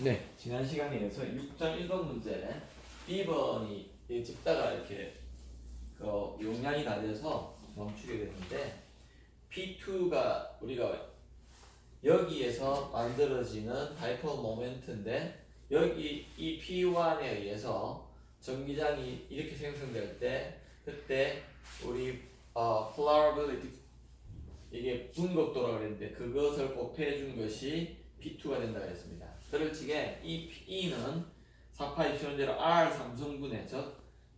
네, 지난 시간에 이어서 6장 1번 문제 B번이 찍다가 이렇게 그 용량이 다 돼서 멈추게 됐는데 P2가 우리가 여기에서 만들어지는 다이폴 모멘트인데 여기 이 P1에 의해서 전기장이 이렇게 생성될 때 그때 우리 polarity 이게 분극도라고 그랬는데 그것을 곱해준 것이 P2가 된다고 했습니다. 그럴 적에 이 E는 4파 입시론대로 R 3성분의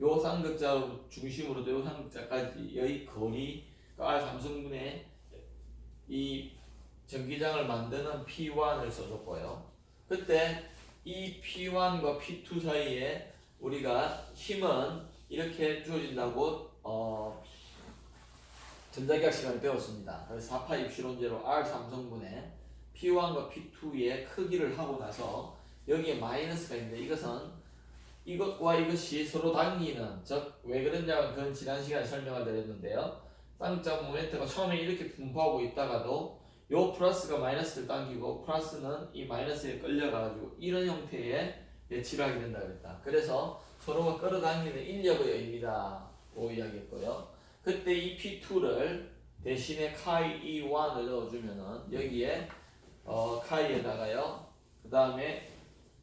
요 쌍극자 중심으로도 요 쌍극자까지의 거리 R 3성분의 이 전기장을 만드는 P1을 써줬고요. 그때 이 P1과 P2 사이에 우리가 힘은 이렇게 주어진다고 전자기학 시간에 배웠습니다. 그래서 4파 입시론제로 R 3성분의 P1과 P2의 크기를 하고 나서 여기에 마이너스가 있는데 이것은 이것과 이것이 서로 당기는 즉 왜 그러냐면 그건 지난 시간에 설명을 드렸는데요. 쌍극자 모멘트가 처음에 이렇게 분포하고 있다가도 요 플러스가 마이너스를 당기고 플러스는 이 마이너스에 끌려가지고 이런 형태의 배치를 하게 된다 그랬다. 그래서 서로가 끌어당기는 인력의 의미다고 이야기했고요. 그때 이 P2를 대신에 카이 E1을 넣어주면은 여기에 카이에다가요. 그 다음에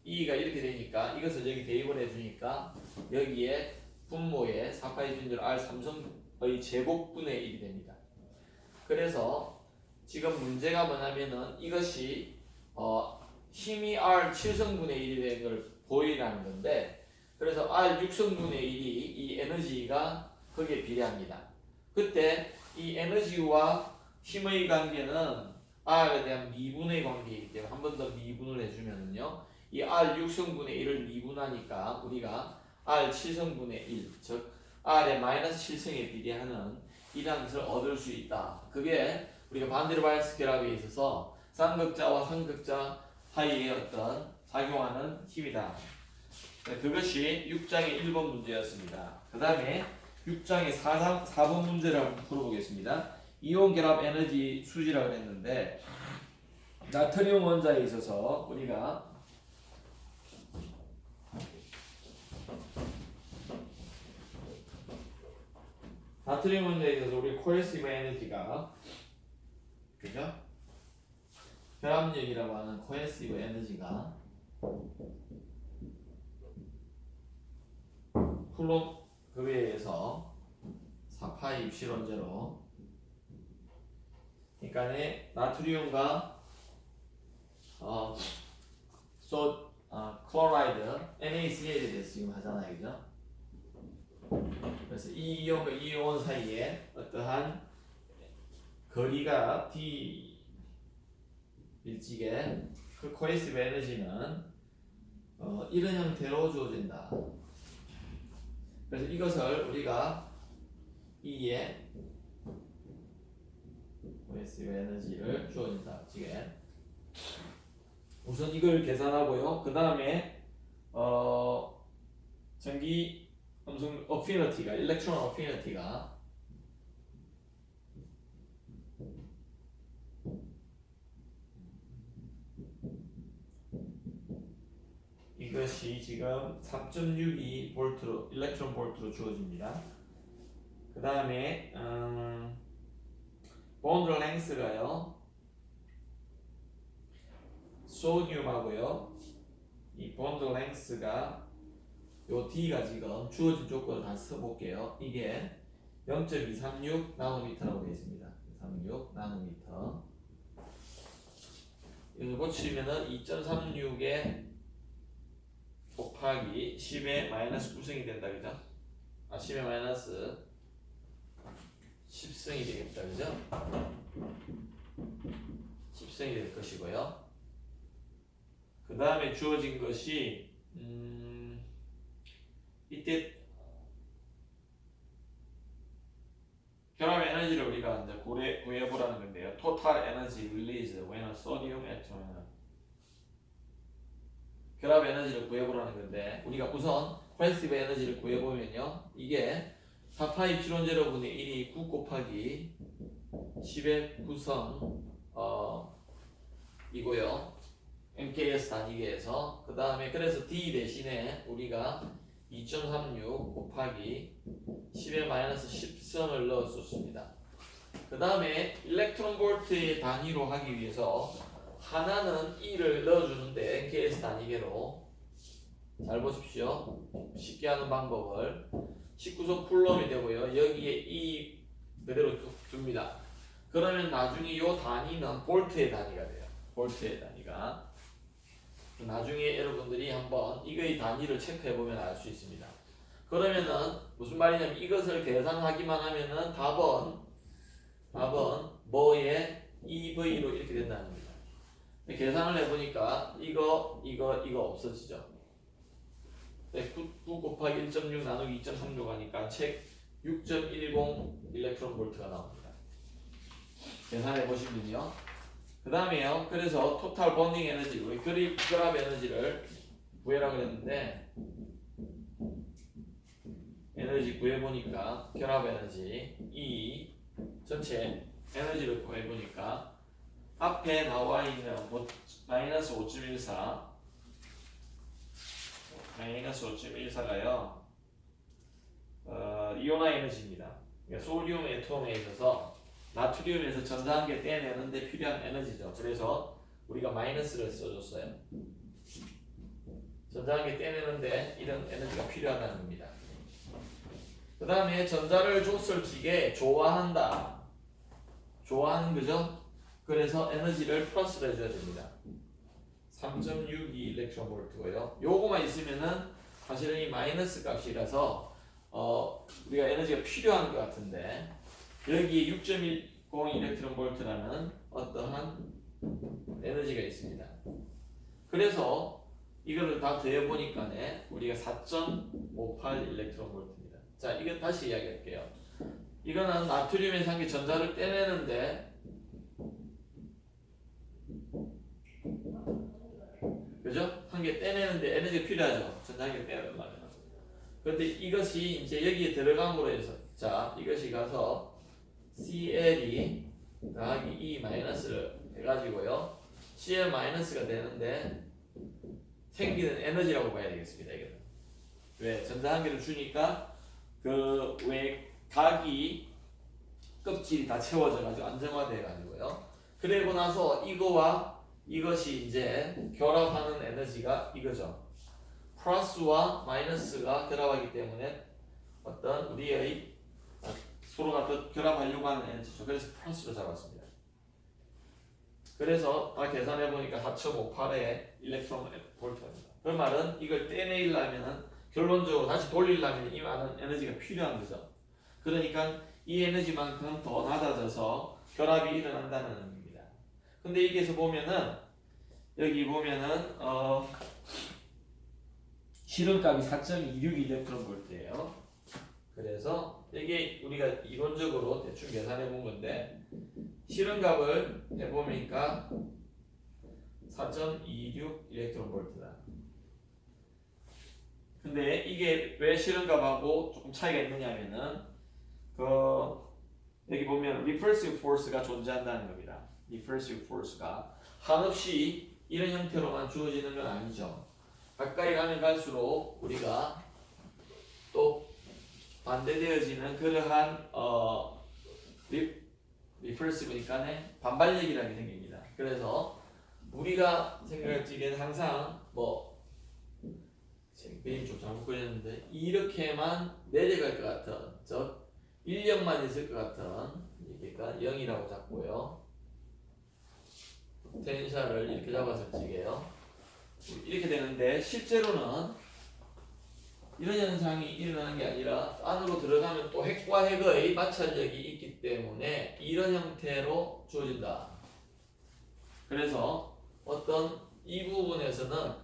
E가 이렇게 되니까 이것을 여기 대입을 해주니까 여기에 분모에 4파이 분율 R 3성의 제곱분의 1이 됩니다. 그래서 지금 문제가 뭐냐면은 이것이 힘이 R 7성분의 1이 되는 걸 보이라는 건데 그래서 R 6성분의 1이 이 에너지가 거기에 비례합니다. 그때 이 에너지와 힘의 관계는 R에 대한 미분의 관계이기 때문에 한 번 더 미분을 해주면은요 이 R 6성분의 1을 미분하니까 우리가 R 7성분의 1 즉 R의 마이너스 7성에 비례하는 이라는 것을 얻을 수 있다. 그게 우리가 반데르발스 결합에 있어서 쌍극자와 상극자 사이에 어떤 작용하는 힘이다. 그것이 6장의 1번 문제였습니다. 그 다음에 6장의 4번 문제를 한번 풀어보겠습니다. 이온 결합 에너지 수지라고 했는데 나트륨 원자에 있어서 우리가 나트륨 원자에 있어서 우리 코에시브 에너지가 그죠? 결합력이라고 하는 코에시브 에너지가 플롯 그에 의해서 4파이 입실원제로 그러니까 나트륨과 클로라이드 NaCl에 대해서 지금 하잖아요, 그죠? 그래서 이 이온과 이 이온 사이에 어떠한 거리가 d 일지게 그 코에시브 에너지는 이런 형태로 주어진다. 그래서 이것을 우리가 E의 코에시브 에너지를 주어진다. 지게 우선 이걸 계산하고요. 그 다음에 전기 음성 어피니티가 일렉트론 어피니티가 이것이 지금 3.62볼트로 일렉트론 볼트로 주어집니다. 그 다음에 본드 랭스가요. 소듐하고요. 이 본드 랭스가 요 D가 지금 주어진 조건을 다시 써볼게요. 이게 0.236 나노미터라고 되어 있습니다. 36 나노미터. 여기서 고치면은 2.36에 곱하기 10의 마이너스 9승이 된다, 그죠? 10의 마이너스 10승이 되겠다, 그죠? 10승이 될 것이고요. 그 다음에 주어진 것이 이때 결합 에너지를 우리가 이제 구해보라는 건데요. Total energy released when a sodium atom 결합 에너지를 구해보라는 건데 우리가 우선 코에시브 에너지를 구해보면요. 이게 4파 입실론 제로분의 1이 9 곱하기 10의 9성 이고요. MKS 단위계에서 그 다음에 그래서 D 대신에 우리가 2.36 곱하기 10의 마이너스 10승을 넣었었습니다. 그 다음에 일렉트론 볼트의 단위로 하기 위해서 하나는 2를 넣어주는데 NKS 단위계로 잘 보십시오. 쉽게 하는 방법을 19속 쿨럼이 되고요. 여기에 2 그대로 둡니다. 그러면 나중에 이 단위는 볼트의 단위가 돼요. 볼트의 단위가. 나중에 여러분들이 한번 이거의 단위를 체크해보면 알 수 있습니다. 그러면은 무슨 말이냐면 이것을 계산하기만 하면은 답은 뭐에 2V로 이렇게 된다는 겁니다. 계산을 해보니까 이거 없어지죠. 9 곱하기 1.6 나누기 2.36 하니까 책 6.10 일렉트론 볼트가 나옵니다. 계산해 보시면요. 그 다음에요. 그래서 토탈 번딩 에너지, 우리 결합 에너지를 구해라 그랬는데 에너지 구해보니까 결합 에너지 E 전체 에너지를 구해보니까 앞에 나와 있는 마이너스 5.14가요 이온화 에너지입니다. 그러니까 소듐 애톰에 있어서 나트륨에서 전자 한 개 떼내는데 필요한 에너지죠. 그래서 우리가 마이너스를 써줬어요. 전자 한 개 떼내는데 이런 에너지가 필요하다는 겁니다. 그 다음에 전자를 줬을 적에 좋아한다. 좋아하는 거죠. 그래서 에너지를 플러스를 해줘야 됩니다. 3.62 일렉트론 볼트고요. 요거만 있으면은 사실은 이 마이너스 값이라서 우리가 에너지가 필요한 것 같은데 여기에 6.10 일렉트론 볼트라는 어떠한 에너지가 있습니다. 그래서 이거를 다 더해보니까 우리가 4.58 일렉트론 볼트입니다. 자, 이거 다시 이야기할게요. 이거는 나트륨에서 한 개 전자를 떼내는데 그죠? 한 개 떼내는데 에너지가 필요하죠. 전자 한 개 떼내려면. 그런데 이것이 이제 여기에 들어감으로 해서 자, 이것이 가서 CL이 더하기 E 마이너스를 해가지고요. CL 마이너스가 되는데 생기는 에너지라고 봐야 되겠습니다. 이거는. 왜? 전자 한 개를 주니까 그 왜 각이 껍질이 다 채워져가지고 안정화돼가지고요. 그리고 나서 이거와 이것이 이제 결합하는 에너지가 이거죠. 플러스와 마이너스가 결합하기 때문에 어떤 우리의 서로가 더 결합하려고 하는 에너지죠. 그래서 플러스로 잡았습니다. 그래서 다 계산해보니까 4.58의 일렉트론 볼트입니다. 그 말은 이걸 떼내려면 결론적으로 다시 돌리려면 이 많은 에너지가 필요한 거죠. 그러니까 이 에너지만큼 더 낮아져서 결합이 일어난다는 의미입니다. 근데 여기에서 보면은 여기 보면은 실험값이 4.26 일렉트론 볼트예요. 그래서 이게 우리가 이론적으로 대충 계산해 본 건데 실험값을 해보니까 4.26 일렉트론 볼트다. 근데 이게 왜 실험값하고 조금 차이가 있느냐면은 여기 보면 repulsive force가 존재한다는 겁니다. repulsive force가 한없이 이런 형태로만 주어지는 건 아니죠. 가까이 가면 갈수록 우리가 또 반대되어지는 그러한 repulsive니까 반발력이라는 게 생깁니다. 그래서 우리가 생각할 적에는 항상 그림 좀 잘못 그렸는데 이렇게만 내려갈 것 같은 즉 인력만 있을 것 같은 얘기가 0이라고 잡고요. 텐션을 이렇게 잡았을 적에요. 이렇게 되는데 실제로는 이런 현상이 일어나는 게 아니라 안으로 들어가면 또 핵과 핵의 마찰력이 있기 때문에 이런 형태로 주어진다. 그래서 어떤 이 부분에서는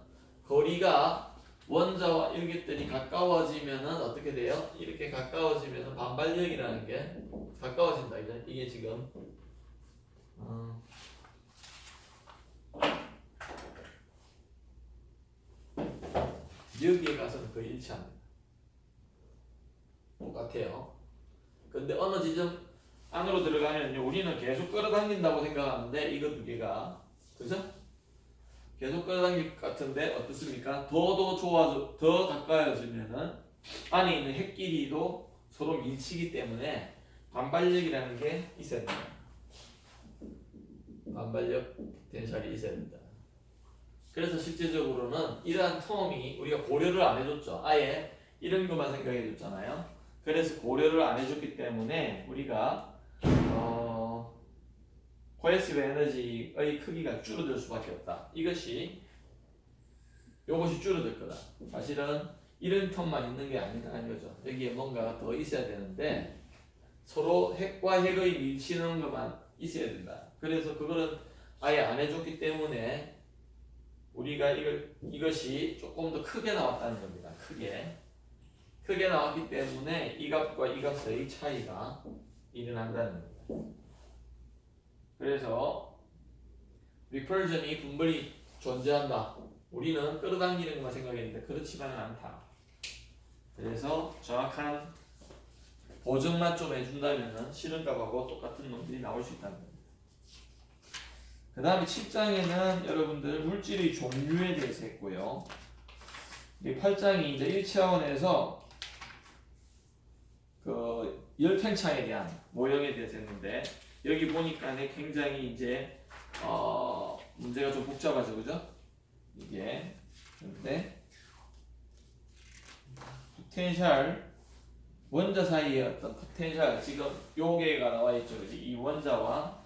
거리가 원자와 이것들이 가까워지면은 어떻게 돼요? 이렇게 가까워지면은 반발력이라는 게 가까워진다. 이게 지금 여기에 가서는 거의 일치합니다. 똑같아요. 근데 어느 지점 안으로 들어가면요, 우리는 계속 끌어당긴다고 생각하는데 이거 두 개가 그죠? 계속 끌어당길 것 같은데 어떻습니까? 더 가까워지면은 안에 있는 핵끼리도 서로 밀치기 때문에 반발력이라는 게 있어야 된다. 반발력 포텐셜이 있어야 된다. 그래서 실제적으로는 이러한 텀이 우리가 고려를 안 해줬죠. 아예 이런 것만 생각해 줬잖아요. 그래서 고려를 안 해줬기 때문에 우리가 코에시브 에너지의 크기가 줄어들 수밖에 없다. 이것이 줄어들 거다. 사실은 이런 텀만 있는 게 아니라는 거죠. 여기에 뭔가가 더 있어야 되는데 서로 핵과 핵의 밀치는 것만 있어야 된다. 그래서 그거는 아예 안 해줬기 때문에 우리가 이것이 조금 더 크게 나왔다는 겁니다. 크게 나왔기 때문에 이 값과 이 값의 차이가 일어난다는 겁니다. 그래서 리펄전이 분벌이 존재한다. 우리는 끌어당기는 것만 생각했는데 그렇지만은 않다. 그래서 정확한 보정만 좀 해준다면 실은값하고 똑같은 놈들이 나올 수 있다는 겁니다. 그 다음에 7장에는 여러분들 물질의 종류에 대해서 했고요. 이 8장이 이제 1차원에서 그 열팽창에 대한 모형에 대해서 했는데 여기 보니까 굉장히 이제 문제가 좀 복잡하죠, 그죠? 이게 근데 포텐셜 원자 사이의 어떤 포텐셜 지금 요게가 나와 있죠, 그지? 이 원자와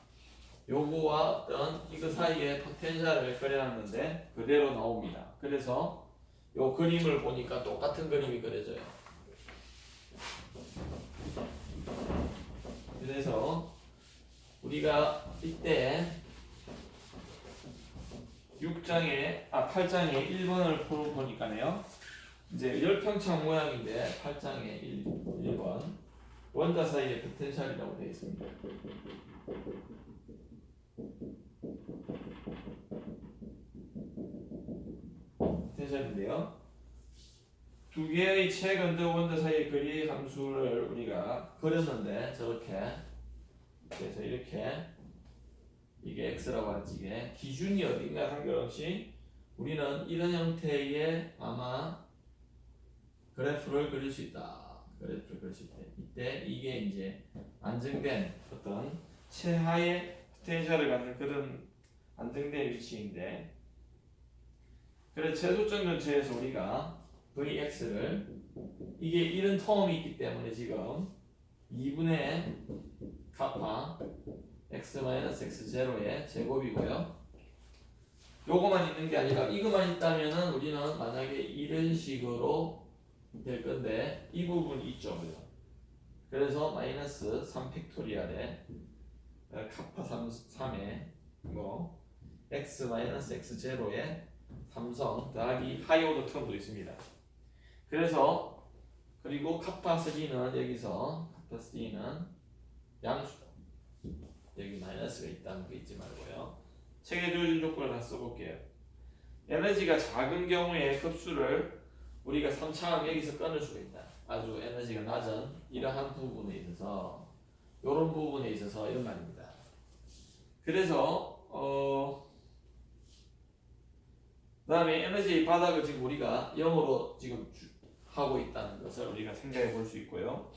요거와 어떤 이거 사이의 포텐셜을 그려놨는데 그대로 나옵니다. 그래서 요 그림을 보니까 똑같은 그림이 그려져요. 그래서 우리가 이때 8장에 1번을 보니까요. 이제 열평창 모양인데 8장에 1번 원자 사이의 포텐셜이라고 되어 있습니다. 포텐셜인데요. 두 개의 최근대 원자 사이의 거리 함수를 우리가 그렸는데 저렇게 그래서 이렇게 이게 x라고 하지 이게 기준이 어딘가 상관없이 우리는 이런 형태의 아마 그래프를 그릴 수 있다. 그래프를 그릴 수 있다. 이때 이게 이제 안정된 어떤 최하의 포텐셜을 갖는 그런 안정된 위치인데 그래서 최소점 근처에서 우리가 Vx를 이게 이런 텀이 있기 때문에 지금 2분의 카파 x-x0의 제곱이고요. 요거만 있는 게 아니라 이거만 있다면은 우리는 만약에 이런 식으로 될 건데 이 부분이 있죠. 그래서 마이너스 3팩토리알에 카파 3에 뭐 x-x0의 삼성 더하기 하이오더 텀도 있습니다. 그래서 그리고 카파 3는 여기서 카파 3는 양수죠. 여기 마이너스가 있다는 거 잊지 말고요. 책에 주어진 조건을 다 써볼게요. 에너지가 작은 경우에 급수를 우리가 3차원 여기서 끊을 수가 있다. 아주 에너지가 낮은 이러한 부분에 있어서 이런 부분에 있어서 이런 말입니다. 그래서 그다음에 에너지의 바닥을 지금 우리가 0으로 지금 하고 있다는 것을 우리가 생각해 볼 수 있고요.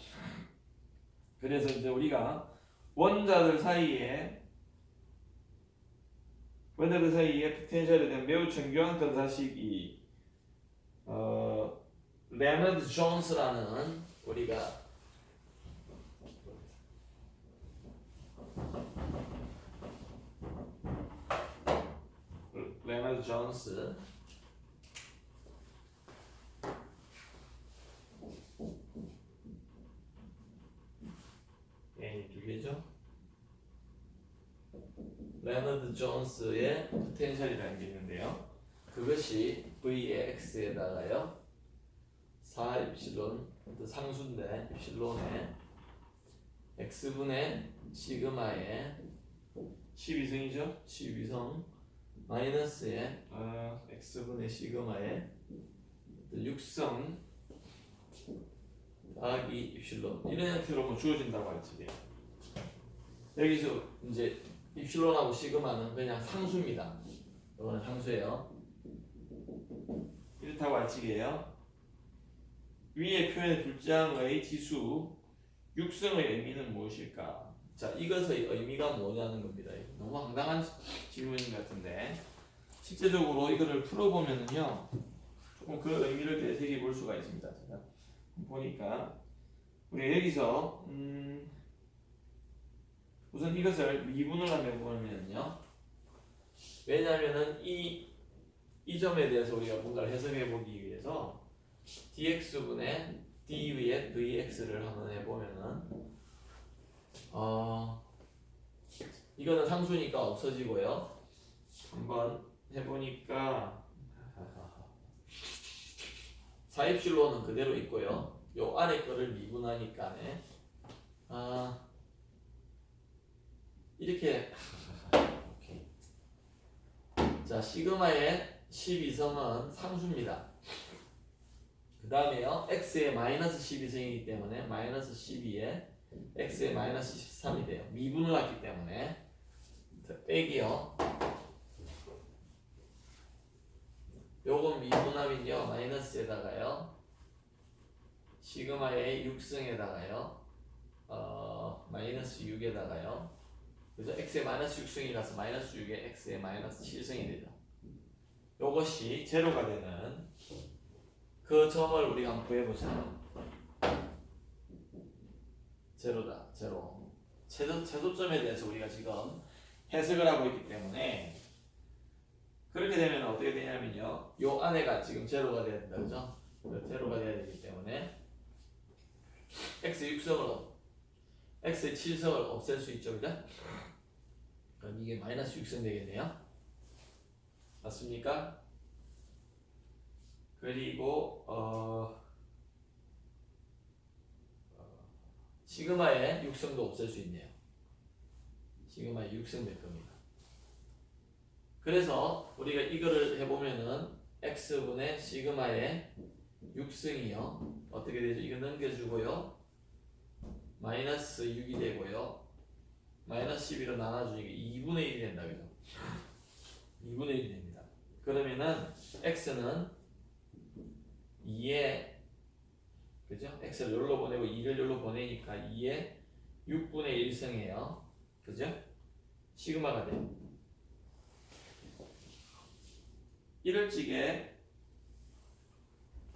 그래서 이제 우리가 원자들 사이에 포텐셜에 대한 매우 정교한 건사식이 레너드 존스라는 우리가 레너드 존스 두 개죠. 레너드 존스의 포텐셜이라는 게 있는데요. 그것이 Vx에다가요 4 입실론 상수인데 입실론에 x분의 시그마의 12성이죠. 12성 마이너스에 x분의 시그마의 6성 더하기 입실론 이런 형태로 주어진다고 할지 여기서 이제 입실론하고 시그마는 그냥 상수입니다. 이거는 상수예요. 이렇다고 알치기예요. 위의 표현의 둘째항의 지수 육성의 의미는 무엇일까? 자, 이것의 의미가 뭐냐는 겁니다. 너무 황당한 질문인 것 같은데 실제적으로 이거를 풀어보면은요 조금 그 의미를 되새겨 볼 수가 있습니다. 제가 보니까 우리 여기서 우선 이것을 미분을 하면 보면요, 왜냐하면은 이 점에 대해서 우리가 뭔가를 해석해 보기 위해서 dx분의 d 위에 vx를 한번 해보면은 이거는 상수니까 없어지고요. 한번 해보니까 사입실로는 그대로 있고요. 요 안에 거를 미분하니까 이렇게 자, 시그마의 12성은 상수입니다. 그 다음에요, x의 마이너스 12성이기 때문에 마이너스 12에 x의 마이너스 13이 돼요. 미분을 하기 때문에 빼기요. 요건 미분하면요, 마이너스에다가요 시그마의 6승에다가요 마이너스 6에다가요, 그죠? x의 마이너스 6승이라서 마이너스 6에 x의 마이너스 7승이 되죠. 요것이 제로가 되는 그 점을 우리가 한번 구해보자. 제로다, 제로. 최소점에 대해서 우리가 지금 해석을 하고 있기 때문에 그렇게 되면 어떻게 되냐면요, 요 안에가 지금 제로가 돼야 된다, 그죠? 제로가 돼야 되기 때문에 x의 6성을 x의 7성을 없앨 수 있죠, 그죠? 그럼 이게 마이너스 6성 되겠네요. 맞습니까? 그리고 시그마의 6성도 없앨 수 있네요. 시그마의 6성 될 겁니다. 그래서 우리가 이거를 해보면은 x분의 시그마의 6승이요 어떻게 되죠? 이거 넘겨주고요 마이너스 6이 되고요 마이너스 12로 나눠주니까 2분의 1이 된다, 그죠? 2분의 1이 됩니다. 그러면은 x는 2에, 그죠? x를 여기로 보내고 2를 여기로 보내니까 2에 6분의 1승이에요, 그죠? 시그마가 돼요. 이럴 적에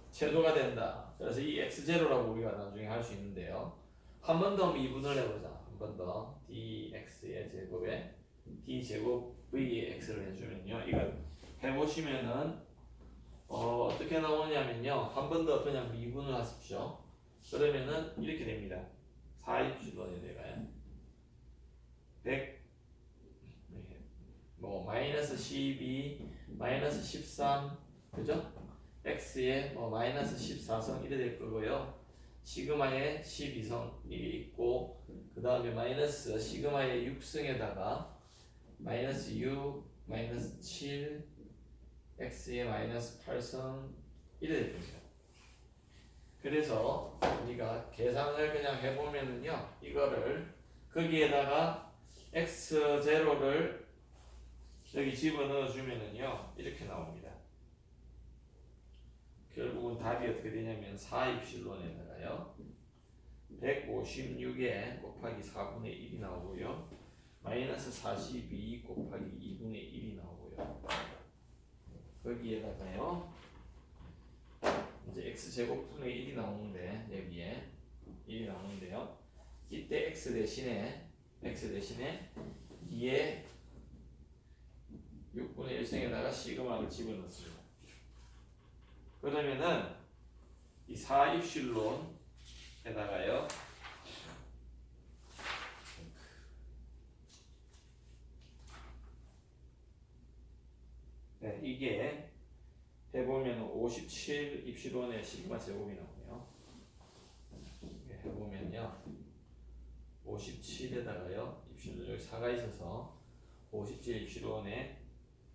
최소가 된다. 그래서 이 x0라고 우리가 나중에 할 수 있는데요, 한 번 더 미분을 해보자. 한 번 더 dx의 제곱에 d제곱 v의 x를 해주면요, 이거 해보시면은 어떻게 나오냐면요, 한 번 더 그냥 미분을 하십시오. 그러면은 이렇게 됩니다. 4입실론에다가 100 마이너스 12 마이너스 13, 그죠? x에 마이너스 14성 이래 될 거고요. 시그마에 12성 이게 있고, 그 다음에 마이너스 시그마의 6승에다가 마이너스 6 마이너스 7 x에 마이너스 8성 이래 될 겁니다. 그래서 우리가 계산을 그냥 해보면은요, 이거를 거기에다가 x0를 여기 집어넣어 주면은요 이렇게 나옵니다. 결국은 답이 어떻게 되냐면 4입실론에다가요 156에 곱하기 4분의 1이 나오고요, 마이너스 42 곱하기 2분의 1이 나오고요, 거기에다가요 이제 x제곱분의 1이 나오는데, 여기에 1이 나오는데요, 이때 x 대신에 2에 6분의 1승에다가 시그마를 집어넣습니다. 그러면은 이 4입실론에다가요 네, 이게 해보면 57 입실원의 시그마 제곱이 나오네요. 해보면요 57에다가요 입실론 여기 4가 있어서 57 입실원에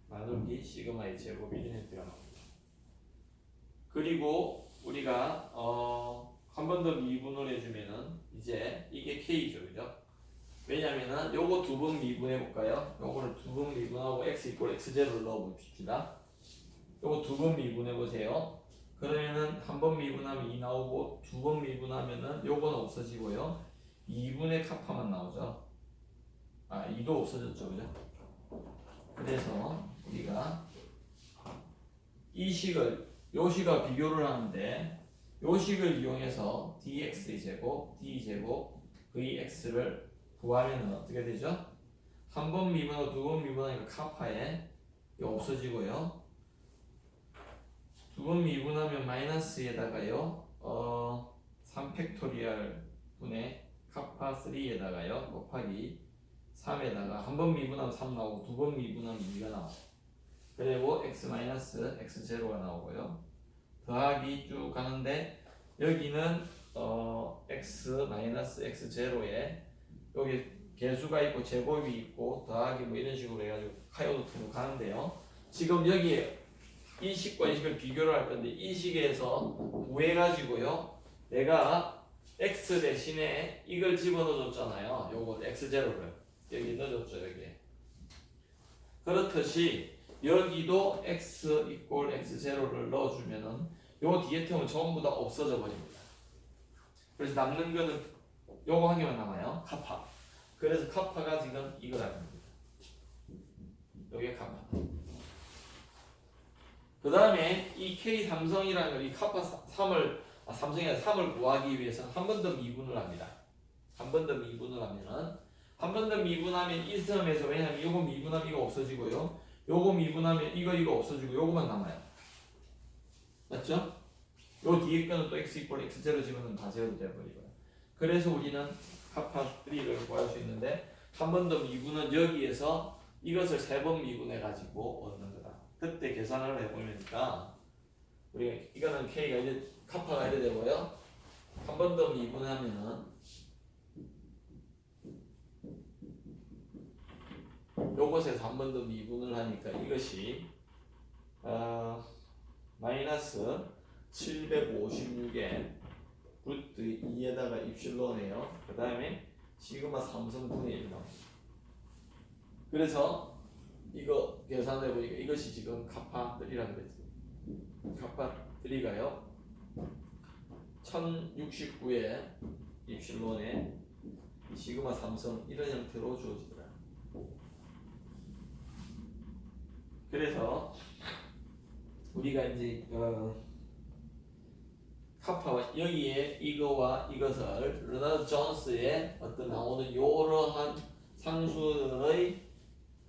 나누기 시그마의 제곱이 이렇게 나옵니다. 그리고 우리가 한 번 더 미분을 해주면은 이제 이게 k죠, 그죠? 왜냐면은 요거 두 번 미분해 볼까요? 요거를 두 번 미분하고 x 이퀄 x0를 넣어 봅시다. 요거 두 번 미분해 보세요. 그러면은 한 번 미분하면 2 나오고 두 번 미분하면은 요거는 없어지고요. 2분의 카파만 나오죠. 아, 2도 없어졌죠, 그죠? 그래서 우리가 이 식을 요 식과 비교를 하는데 요 식을 이용해서 dx 제곱, d 제곱, vx를 구하면 어떻게 되죠? 한 번 미분하고 두 번 미분하니까 카파에 없어지고요. 두 번 미분하면 마이너스에다가요 3팩토리얼 분의 카파 3에다가요 곱하기 3에다가 한 번 미분하면 3 나오고 두 번 미분하면 2가 나와요. 그리고 x 마이너스 x0가 나오고요. 더하기 쭉 가는데 여기는 x 마이너스 x0에 여기 개수가 있고 제곱이 있고 더하기 뭐 이런 식으로 해가지고 카이오노트로 가는데요. 지금 여기에 이 식과 이 식을 비교를 할 건데 이 식에서 구해가지고요. 내가 x 대신에 이걸 집어넣어줬잖아요. 요거 x0를 여기 넣어줬죠. 여기에. 그렇듯이 여기도 x 이꼴 x0를 넣어주면은 요 뒤에 틈은 전부 다 없어져 버립니다. 그래서 남는 거는 요거 한 개만 남아요. 카파. 그래서 카파가 지금 이거라는 겁니다. 요게 카파. 그 다음에 이 K 삼성이라는 걸 이 카파 3을 삼성이 아니라 3을 구하기 위해서 한 번 더 미분을 합니다. 한 번 더 미분을 하면은 한 번 더 미분하면 이 점에서 왜냐면 요거 미분하면 이거 없어지고요. 요거 미분하면 이거 없어지고 요거만 남아요. 맞죠? 요 뒤에 거는 또 x 이퀄 x0 집어넣으면 다 제로 돼버리고요. 그래서 우리는 카파 3를 구할 수 있는데 한 번 더 미분은 여기에서 이것을 3번 미분해 가지고 얻는 거다. 그때 계산을 해보니까 우리 이거는 k가 이제 카파가 이래 되고요. 한 번 더 미분하면은 요것에서 한 번 더 미분을 하니까 이것이 마이너스 756에 루트 2에다가 입실론이에요. 그 다음에 시그마 3성분의 1 나옵니다. 그래서 이거 계산해보니까 이것이 지금 카파 3라는 거지. 카파 3가요 1069에 입실론에 시그마 3성 이런 형태로 주어지더라. 그래서 우리가 이제 카파와 여기에 이거와 이것을 르나드 존스의 어떤 나오는 이러한 상수의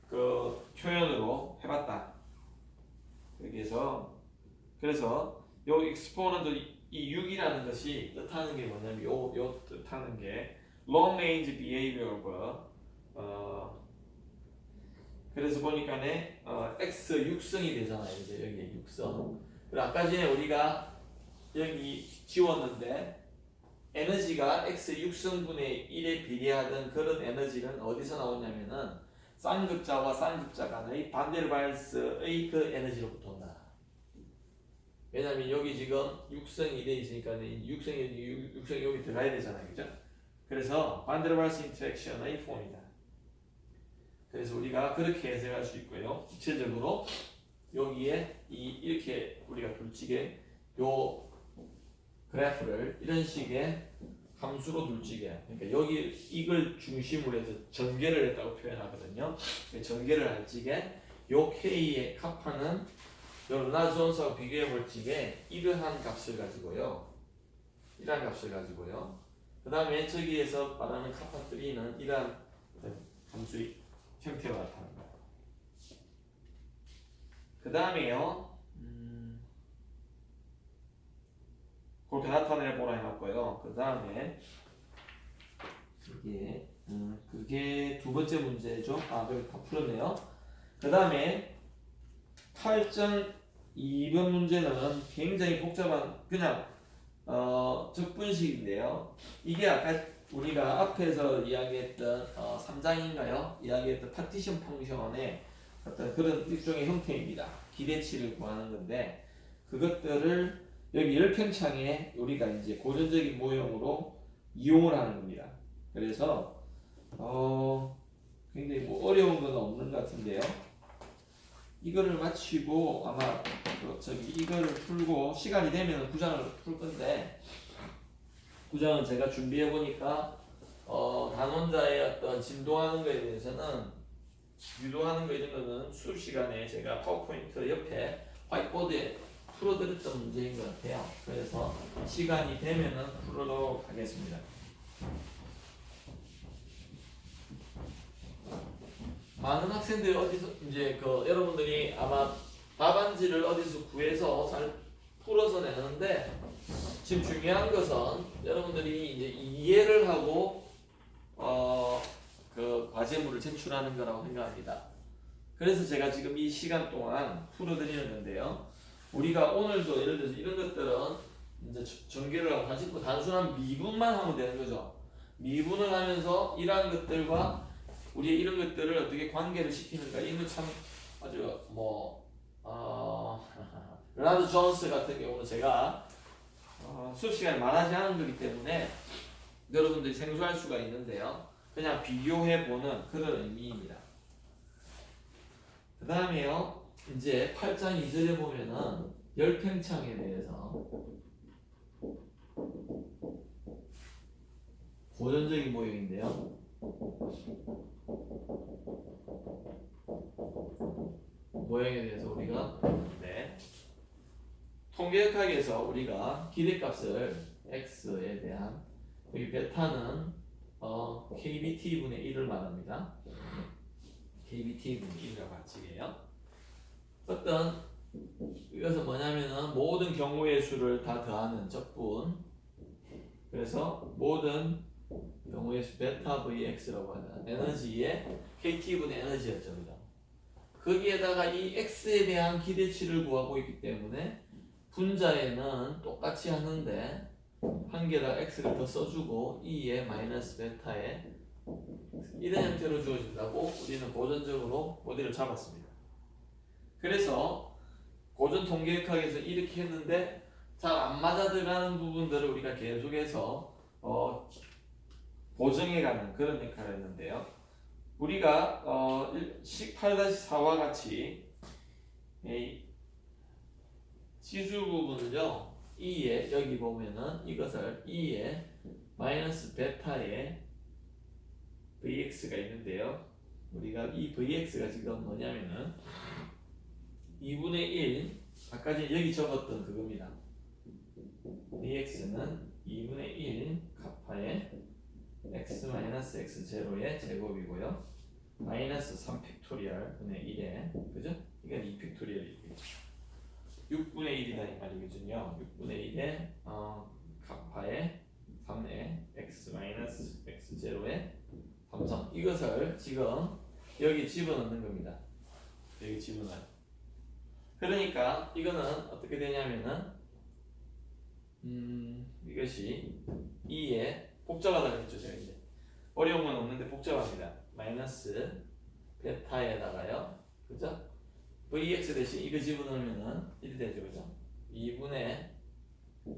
그 표현으로 해봤다. 여기에서 그래서 요 익스포넌트 이 6이라는 것이 뜻하는 게 뭐냐면 요 뜻하는 게 long range behavior과 그래서 보니까네 x 육성이 되잖아요. 이제 여기 육성. 그리고 아까 전에 우리가 여기 지웠는데 에너지가 x 육성분의 1에 비례하던 그런 에너지는 어디서 나오냐면은 쌍극자와 쌍극자 간의 반데르발스의 그 에너지로부터 온다. 왜냐면 여기 지금 육성이 돼 있으니까 육성이 여기 들어가야 되잖아요. 그죠? 그래서 반데르발스 인터랙션의 폼이다. 그래서 우리가 그렇게 해석할 수 있고요. 구체적으로 여기에 이렇게 우리가 둘치게 요 그래프를 이런 식의 함수로 둘치게. 그러니까 여기 이걸 중심으로 해서 전개를 했다고 표현하거든요. 전개를 할 적에 요 k의 카파는 요 르나드 존스하고 비교해 볼 적에 이러한 값을 가지고요. 이러한 값을 가지고요. 그 다음에 저기에서 말하는 카파 3는 이러한 함수의 형태가 나타납니다. 그 다음에요. 그렇게 나타내 보라 해놨고요. 그 다음에 그게 두 번째 문제죠. 그걸 다 풀었네요. 그 다음에 8.2번 문제는 굉장히 복잡한 그냥 적분식인데요. 이게 아까 우리가 앞에서 이야기했던 3장인가요? 이야기했던 파티션 펑션의 어떤 그런 일종의 형태입니다. 기대치를 구하는 건데 그것들을 여기 열평창에 우리가 이제 고전적인 모형으로 이용을 하는 겁니다. 그래서 굉장히 뭐 어려운 건 없는 것 같은데요. 이거를 마치고 아마 이거를 풀고 시간이 되면 구장을 풀 건데, 구장은 제가 준비해 보니까 단원자의 어떤 진동하는 거에 대해서는, 유도하는 거 이런 거는 수업 시간에 제가 파워포인트 옆에 화이트보드에 풀어드렸던 문제인 것 같아요. 그래서 시간이 되면은 풀도록 하겠습니다. 많은 학생들이 어디서 이제 여러분들이 아마 답안지를 어디서 구해서 잘 풀어서 내는데, 지금 중요한 것은 여러분들이 이제 이해를 하고 그 과제물을 제출하는 거라고 생각합니다. 그래서 제가 지금 이 시간 동안 풀어드리는 건데요. 우리가 오늘도 예를 들어서 이런 것들은 이제 전개를 하고 다시 단순한 미분만 하면 되는 거죠. 미분을 하면서 이러한 것들과 우리의 이런 것들을 어떻게 관계를 시키는가, 이건 참 아주 레나드 존스 같은 경우는 제가 수업 시간에 말하지 않은 거기 때문에 여러분들이 생소할 수가 있는데요. 그냥 비교해 보는 그런 의미입니다. 그 다음에요, 이제 8장 2절에 보면은 열팽창에 대해서 고전적인 모형인데요. 모형에 대해서 우리가 통계역학에서 우리가 기대값을 x에 대한, 여기 베타는 kbt분의 1을 말합니다. kbt분의 1이라고 가치예요. 어떤 이것은 뭐냐면은 모든 경우의 수를 다 더하는 적분. 그래서 모든 경우의 수 베타 vx라고 하는 에너지의 kt분의 에너지였죠. 그죠? 거기에다가 이 x에 대한 기대치를 구하고 있기 때문에 분자에는 똑같이 하는데 한 개당 x를 더 써주고 2에 마이너스 베타에 이런 형태로 주어진다고 우리는 고전적으로 모델을 잡았습니다. 그래서 고전 통계학에서 이렇게 했는데 잘 안 맞아 들어가는 부분들을 우리가 계속해서 보정해가는 그런 역할을 했는데요. 우리가 18-4와 같이 지수 부분은요, 2에 여기 보면은 이것을 2에 마이너스 베타에 vx가 있는데요. 우리가 이 vx가 지금 뭐냐면은 2분의 1, 아까 전에 여기 적었던 그겁니다. vx는 2분의 1 카파의 x 마이너스 x 제로의 제곱이고요. 마이너스 3 팩토리얼 분의 1에, 그죠? 이건 2 팩토리얼이고요. 6분의 1이다 이 말이거든요. 6분의 1에 카파의 3의 x 마이너스 x 제로의 3성, 이것을 지금 여기 집어넣는 겁니다. 여기 집어넣어요. 그러니까 이거는 어떻게 되냐면은 이것이 2에 복잡하다고 했죠. 제가 이제 어려운 건 없는데 복잡합니다. 마이너스 베타에다가요, 그죠? vx 대신 이거 집어넣으면은 1이 되죠. 그죠? 2분의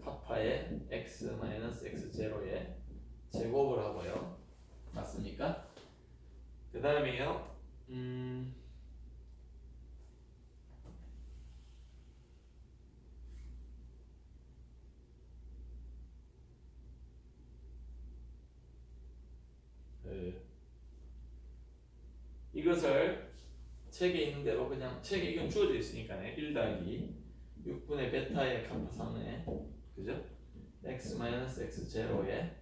카파의 x 마이너스 x 제로의 제곱을 하고요. 맞습니까? 그 다음에요, 이것을 책에 있는 대로 그냥, 책에 이건 주어져 있으니까요. 1 더하기 6분의 베타의 카파 3에, 그죠? x 마이너스 x 제로에,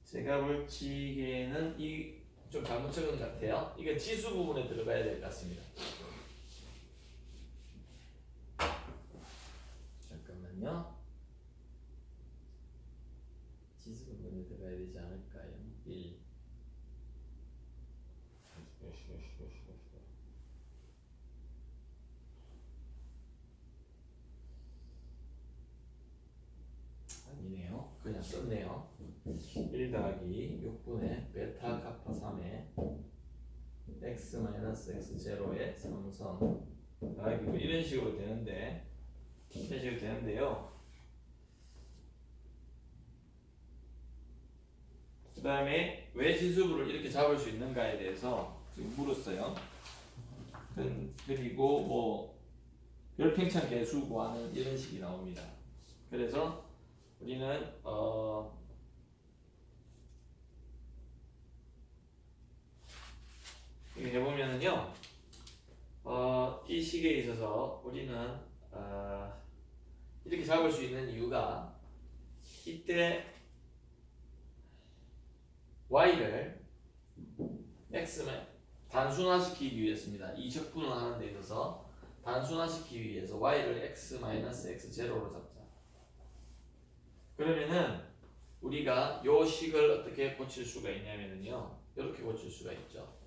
제가 볼지에는 이 좀 잘못 적은 것 같아요. 이게 지수 부분에 들어가야 될 것 같습니다. 잠깐만요. 지수 부분에 들어가야 되지 않을까요? 1. 아니네요. 그냥 썼네요. 1 더하기 6분의 베타 카파 3에 x 마이너스 x 제로의 3성 더하기 뭐 이런 식으로 되는데, 이런 식으로 되는데요. 다음에 왜 지수부를 이렇게 잡을 수 있는가에 대해서 지금 물었어요. 그리고 뭐 별팽창 계수 구하는 이런 식이 나옵니다. 그래서 우리는 이거 해보면은요, 이 식에 있어서 우리는 이렇게 잡을 수 있는 이유가 이때 y를 x만 단순화시키기 위해서입니다. 이 적분을 하는 데 있어서 단순화시키기 위해서 y를 x-x0로 잡자. 그러면은 우리가 요 식을 어떻게 고칠 수가 있냐면요, 이렇게 고칠 수가 있죠.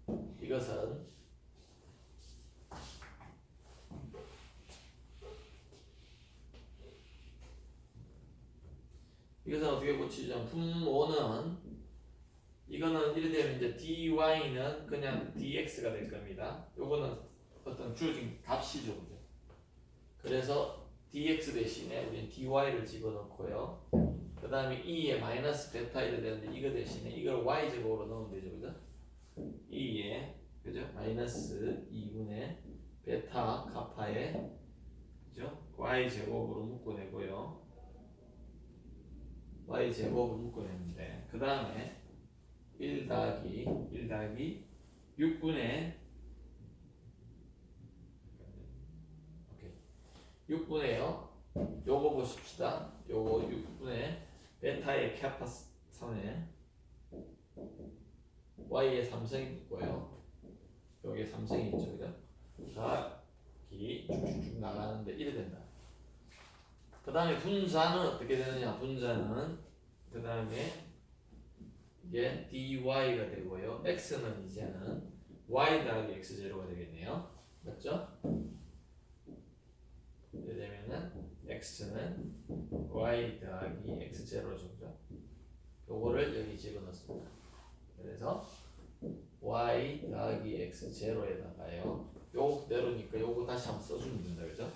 이것은 어떻게 고치죠? 분모는 이거는 이래 되면 이제 dy는 그냥 dx가 될 겁니다. 요거는 어떤 주어진 값이죠, 그죠? 그래서 dx 대신에 우리는 dy를 집어넣고요. 그 다음에 2에 마이너스 베타 이래 되는데 이거 대신에 이걸 y 제곱으로 넣으면 되죠, 그죠? 2에 그죠? 마이너스 2분의 베타 카파에 그죠? y 제곱으로 묶어내고요. y 제곱을 묶어내는데 그 다음에 1 더하기 6분의 6분의요. 요거 보십시다. 요거 6분의 베타의 캐파선에 y의 삼성이 있고요. 여기에 삼성이 있죠, 그죠? 이 쭉쭉쭉 나가는데 이래 된다. 그 다음에 분자는 어떻게 되느냐? 분자는 그 다음에 이게 dy가 되고요. x는 이제는 y 더하기 x0가 되겠네요. 맞죠? 이렇게 되면은 x는 y 더하기 x0죠. 요거를 여기 집어넣습니다. 그래서 y 더하기 x0에다가요. 요거 그대로니까 요거 다시 한번 써주면 된다, 그죠?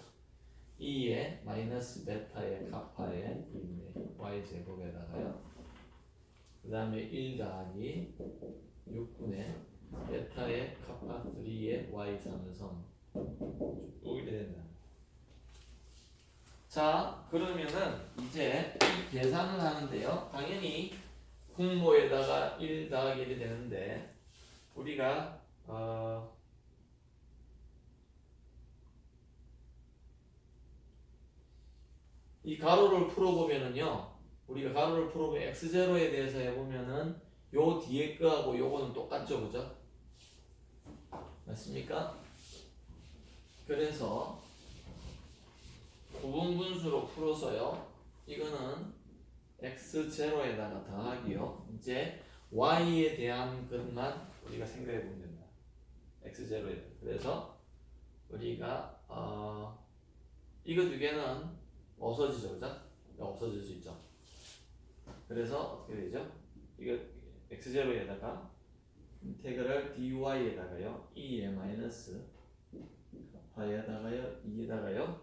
2의 마이너스 베타의 카파의 2분의 y 제곱에다가요. 그 다음에 1 더하기 6분의 베타의 카파 3의 y 삼성 이렇게 된다. 자, 그러면은 이제 이 계산을 하는데요. 당연히 분모에다가 1 더하기 1이 되는데 우리가 이 가로를 풀어보면은요, 우리가 가로를 풀어보면 x0에 대해서 해보면은 요 뒤에 거하고 요거는 똑같죠, 그죠? 맞습니까? 그래서 구분분수로 풀어서요, 이거는 x0에다가 더하기요, 이제 y에 대한 것만 우리가 생각해 보면 된다. x0에. 그래서 우리가 이거 두 개는 없어지죠, 그죠? 없어질 수 있죠. 그래서 어떻게 되죠? 이거 x0에다가 인테그랄 dy에다가요 2의 마이너스 파에다가요 2에다가요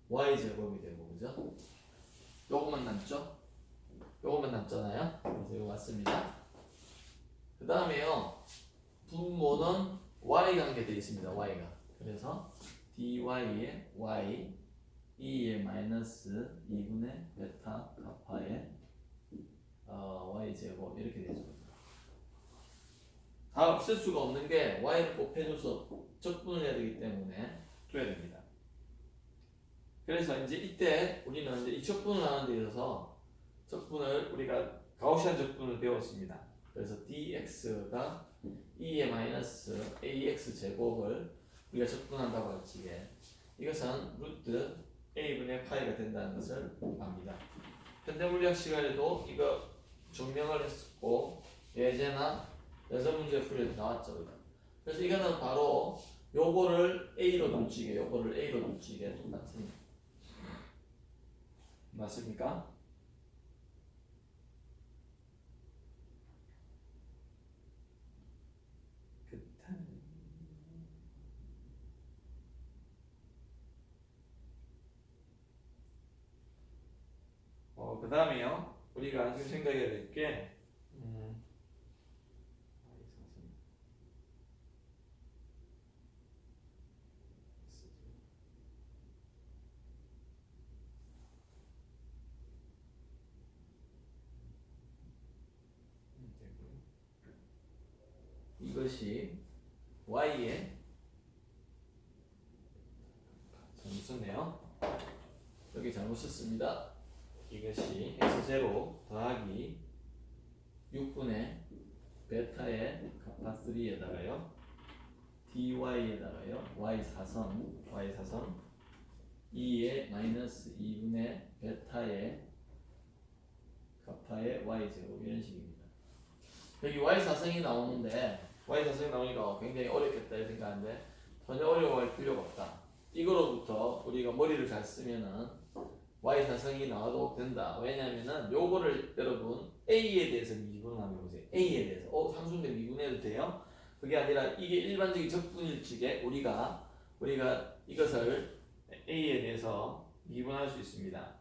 y 제곱이 되고, 그죠? 요것만 남죠? 요것만 남잖아요. 그래서 이거 맞습니다. 그 다음에요, 분모는 y 관계되어 있습니다. y가. 그래서 dy의 y 2의 마이너스 2분의 베타 가파의 y 제곱 이렇게 되죠. 다 없앨 수가 없는 게 y를 곱해줘서 적분을 해야 되기 때문에 줘야 됩니다. 그래서 이제 이때 우리는 이제 이 적분을 하는 데 있어서 적분을 우리가 가우시안 적분을 배웠습니다. 그래서 dx가 2의 마이너스 ax 제곱을 우리가 적분한다고 할지 이것은 루트 a분의 파이가 된다는 것을 압니다. 현대물리학 시간에도 이거 증명을 했었고 예제나 여섯 문제 풀이도 나왔죠. 그래서 이거는 바로 요거를 a로 눈치게 요거를 a로 눈치게 똑같은 맞습니까? 그 다음에요, 우리가 지금 생각해야 될 게 이것이 y의 잘못 썼네요. 여기 잘못 썼습니다. 이것이 x0 더하기 6분의 베타의 가파 3에다가요 dy에다가요 y4선 2의 마이너스 2분의 베타의 가파의 y제곱 이런 식입니다. 여기 y4성이 나오는데 y4성이 나오니까 굉장히 어렵겠다 이렇게 생각하는데 전혀 어려워할 필요가 없다. 이거로부터 우리가 머리를 잘 쓰면은 y4성이 나와도 된다. 왜냐면은 요거를 여러분 a에 대해서 미분을 한번 보세요. a에 대해서 상수인데 미분해도 돼요? 그게 아니라 이게 일반적인 적분일지에 우리가 이것을 a에 대해서 미분할 수 있습니다.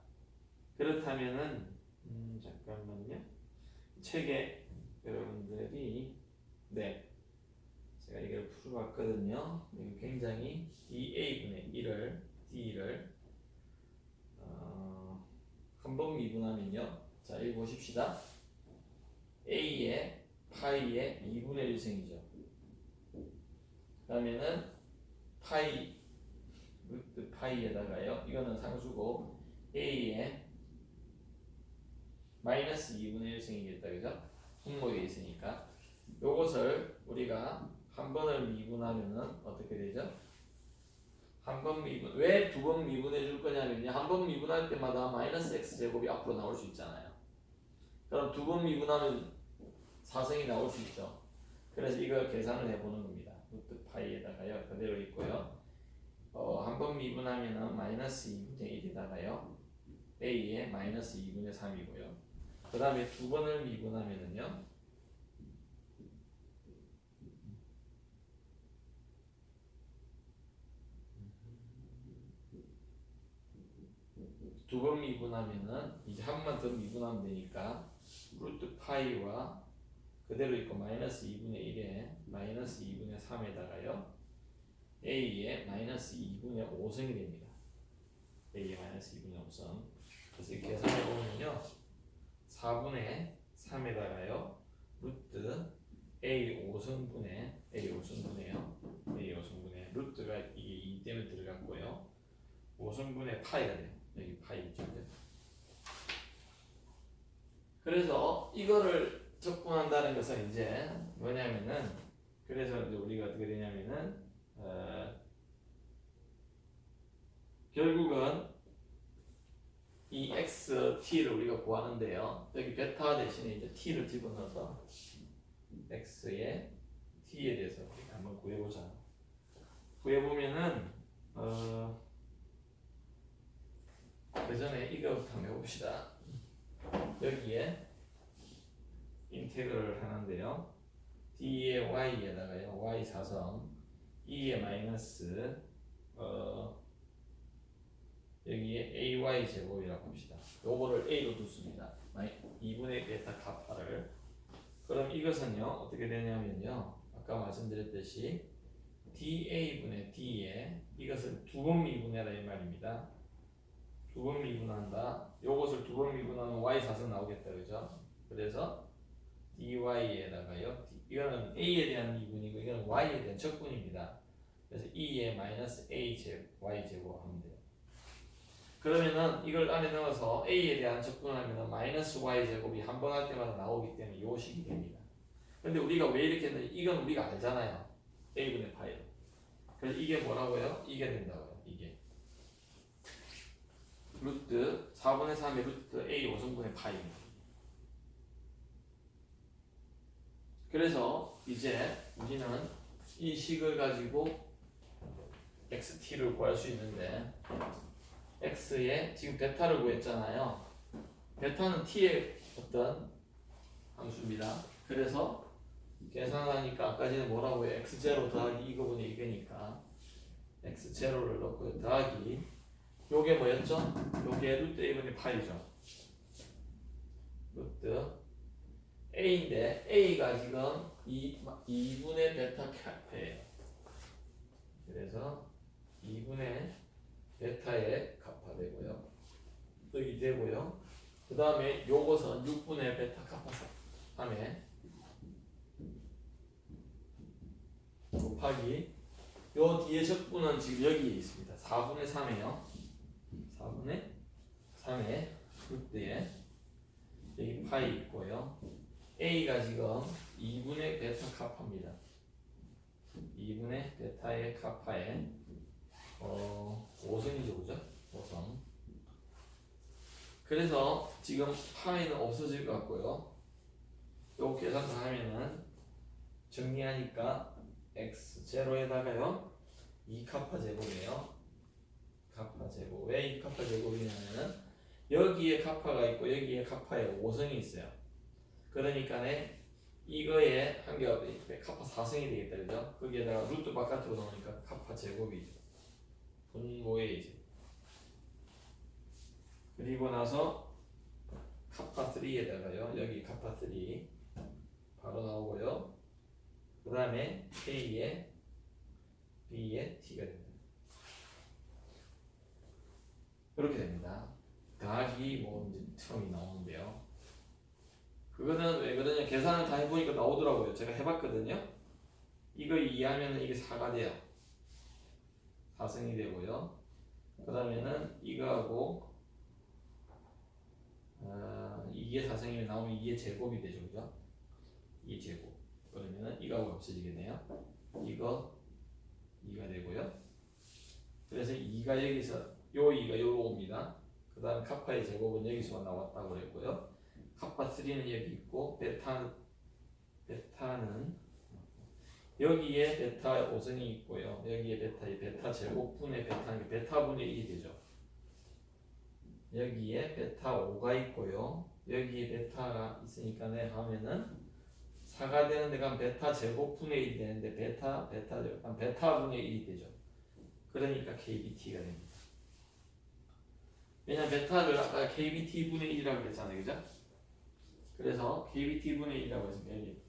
그렇다면은 잠깐만요. 책에 여러분들이 제가 이걸 풀어봤거든요. 굉장히 da분의 1을 d를 한 번 미분하면요. 자, 여기 보십시다. a의 파이의 2분의 1승이죠. 그러면은 파이 루트 파이에다가요. 이거는 상수고 a의 마이너스 2분의 1승이겠다. 그죠? 분모에 있으니까 요것을 우리가 한 번을 미분하면은 어떻게 되죠? 한 번 미분, 왜 두 번 미분해 줄 거냐면요. 한 번 미분할 때마다 마이너스 x제곱이 앞으로 나올 수 있잖아요. 그럼 두 번 미분하면 4승이 나올 수 있죠. 그래서 이걸 계산을 해보는 겁니다. 루트 파이에다가요. 그대로 있고요. 한 번 미분하면은 마이너스 2분의 1에다가요. a의 마이너스 2분의 3이고요. 그 다음에 두 번을 미분하면은요. 두 번 미분하면은 이제 한 번 더 미분하면 되니까 루트 파이와 그대로 있고 마이너스 2분의 1에 마이너스 2분의 3에다가요 a의 마이너스 2분의 5승이 됩니다. a의 마이너스 2분의 5승. 그래서 계산해 보면요 4분의 3에다가요 루트 a 5승분의 루트가 이게 2 때문에 들어갔고요 5승분의 파이가 돼요. 여기 파이 있죠. 그래서 이거를 적분한다는 것은 이제 뭐냐면은 그래서 이제 우리가 어떻게 되냐면은 결국은 이 xt,를 우리가 구하는데요. 여기 베타 대신에 이제 t를 집어넣어서 x의 t에 대해서 한번 구해보자. 구해보면은 그 전에 이거부터 한번 해봅시다. 여기에 인테그럴을 하는데요. d의 y에다가요 y4성 2의 마이너스 여기에 ay 제곱이라고 합시다. 요거를 a로 두습니다. 2분의 베타 카파를. 그럼 이것은요 어떻게 되냐면요 아까 말씀드렸듯이 da분의 d에 이것을 두 번 미분해라 이 말입니다. 두 번 미분한다. 요것을 두 번 미분하면 y4선 나오겠다. 그죠? 그래서 dy에다가요 이거는 a에 대한 미분이고 이거는 y에 대한 적분입니다. 그래서 2의 마이너스 a y 제곱 하면 돼요. 그러면은 이걸 안에 넣어서 a에 대한 적분을 하면 마이너스 y 제곱이 한 번 할 때마다 나오기 때문에 요 식이 됩니다. 근데 우리가 왜 이렇게 했는지 이건 우리가 알잖아요. a분의 파이로. 그래서 이게 뭐라고요? 이게 된다고요. 이게 루트 4분의 3의 루트 a 5승분의 파이입니다. 그래서 이제 우리는 이 식을 가지고 xt를 구할 수 있는데 x의 지금 베타를 구했잖아요. 베타는 t의 어떤 함수입니다. 그래서 계산하니까 아까 전에 뭐라고 해요? x0 더하기 2분의 이거니까 x0를 넣고 더하기 요게 뭐였죠? 요게 루트 a분의 파이죠. 루트 a인데 a가 지금 2분의 베타 카파예요. 그래서 2분의 베타의 카파 되고요. 여기 되고요. 그 다음에 요것은 6분의 베타 카파 3에 곱하기 요 뒤에 적분은 지금 여기에 있습니다. 4분의 3이에요. 4분의 3에 그때에 여기 파이 있고요. A가 지금 2분의 베타 카파입니다. 2분의 베타의 카파에 5성이죠, 그죠? 5성. 그래서 지금 파이는 없어질 것 같고요. 요 계산 다 하면은 정리하니까 x 제로에다가요 2카파 제곱이에요. 카파 제곱. 왜 2카파 제곱이냐면은 여기에 카파가 있고 여기에 카파에 5성이 있어요. 그러니까네 이거에 한 개가 카파 4성이 되겠다, 그죠? 거기에다가 루트 바깥으로 나오니까 카파 제곱이죠. 분모에 이제. 그리고 나서 카파 3에다가요 여기 카파 3 바로 나오고요. 그 다음에 K에 B에 T가 됩니다. 그렇게 됩니다. 더하기 뭐 이제 텀이 나오는데요. 그거는 왜 그러냐, 계산을 다 해보니까 나오더라고요. 제가 해봤거든요. 이거 이해하면 이게 4가 돼요. 4승이 되고요. 그 다음에는 이거하고 이게 4승이면 나오면 이게 제곱이 되죠, 그죠? 이 제곱. 그러면은 이거하고 없어지겠네요. 이거 2가 되고요. 그래서 2가 여기서 요 2가 요로 옵니다. 그 다음 카파의 제곱은 여기서 나왔다고 그랬고요. 카파 3는 여기 있고 베타는 여기에 베타 5성이 있고요. 여기에 베타 제곱분의 베타는 베타분의 1이 되죠. 여기에 베타 5가 있고요. 여기에 베타가 있으니까 네 하면은 4가 되는 데가 베타 제곱분의 1이 되는데 베타분의 1이 되죠. 그러니까 KBT가 됩니다. 왜냐면 베타를 아까 KBT분의 1이라고 그랬잖아요, 그죠? 그래서 KBT분의 1이라고 했습니다. 여기.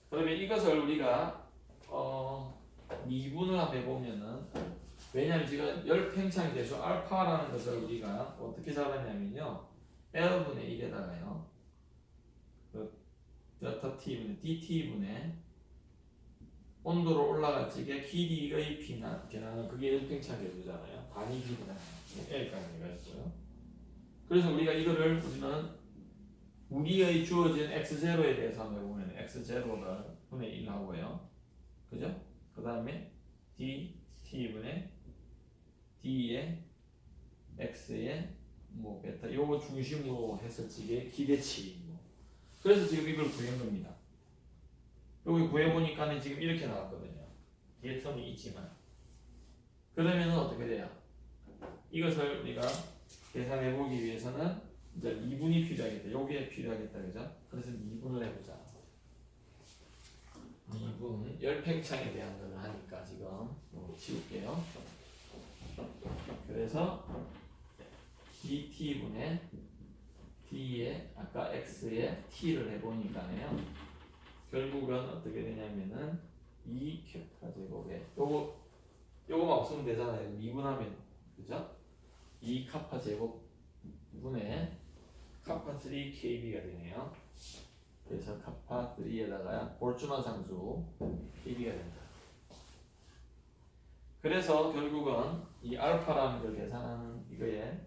그러면 이것을 우리가 미분을 한번 해보면은, 왜냐면 지금 열팽창이 되죠. 알파라는 것을 우리가 어떻게 잡았냐면요, L분의 1에다가요 그 베타 T분의 DT분의 온도를 올라갈 적에 길이의 변화는 그게 열팽창 궤도잖아요. 단위 길이잖아요. L까지 해가지고요. 그래서 우리가 이거를 우리의 주어진 x0에 대해서 한번 해보면 x0를 분의 1 하고요. 그죠? 그 다음에 dt분의 d의 x의 뭐 베타 요거 중심으로 했을 적에 기대치 그래서 지금 이걸 구한 겁니다. 여기 구해보니까는 지금 이렇게 나왔거든요. 뒤에 텀이 있지만. 그러면은 어떻게 돼요? 이것을 우리가 계산해보기 위해서는 이제 미분이 필요하겠다. 요게 필요하겠다. 그죠? 그래서 미분을 해보자. 미분, 열팽창에 대한 거를 하니까 지금 지울게요. 그래서 dt분의 d에 아까 x에 t를 해보니까요. 결국은 어떻게 되냐면은 2캐파 제곱에 요거만 없으면 되잖아요. 미분하면 그죠? 2카파 제곱분의 카파 3KB가 되네요. 그래서 카파 3에다가 볼트만 상수 KB가 된다. 그래서 결국은 이 알파라는 걸 계산하는 이거에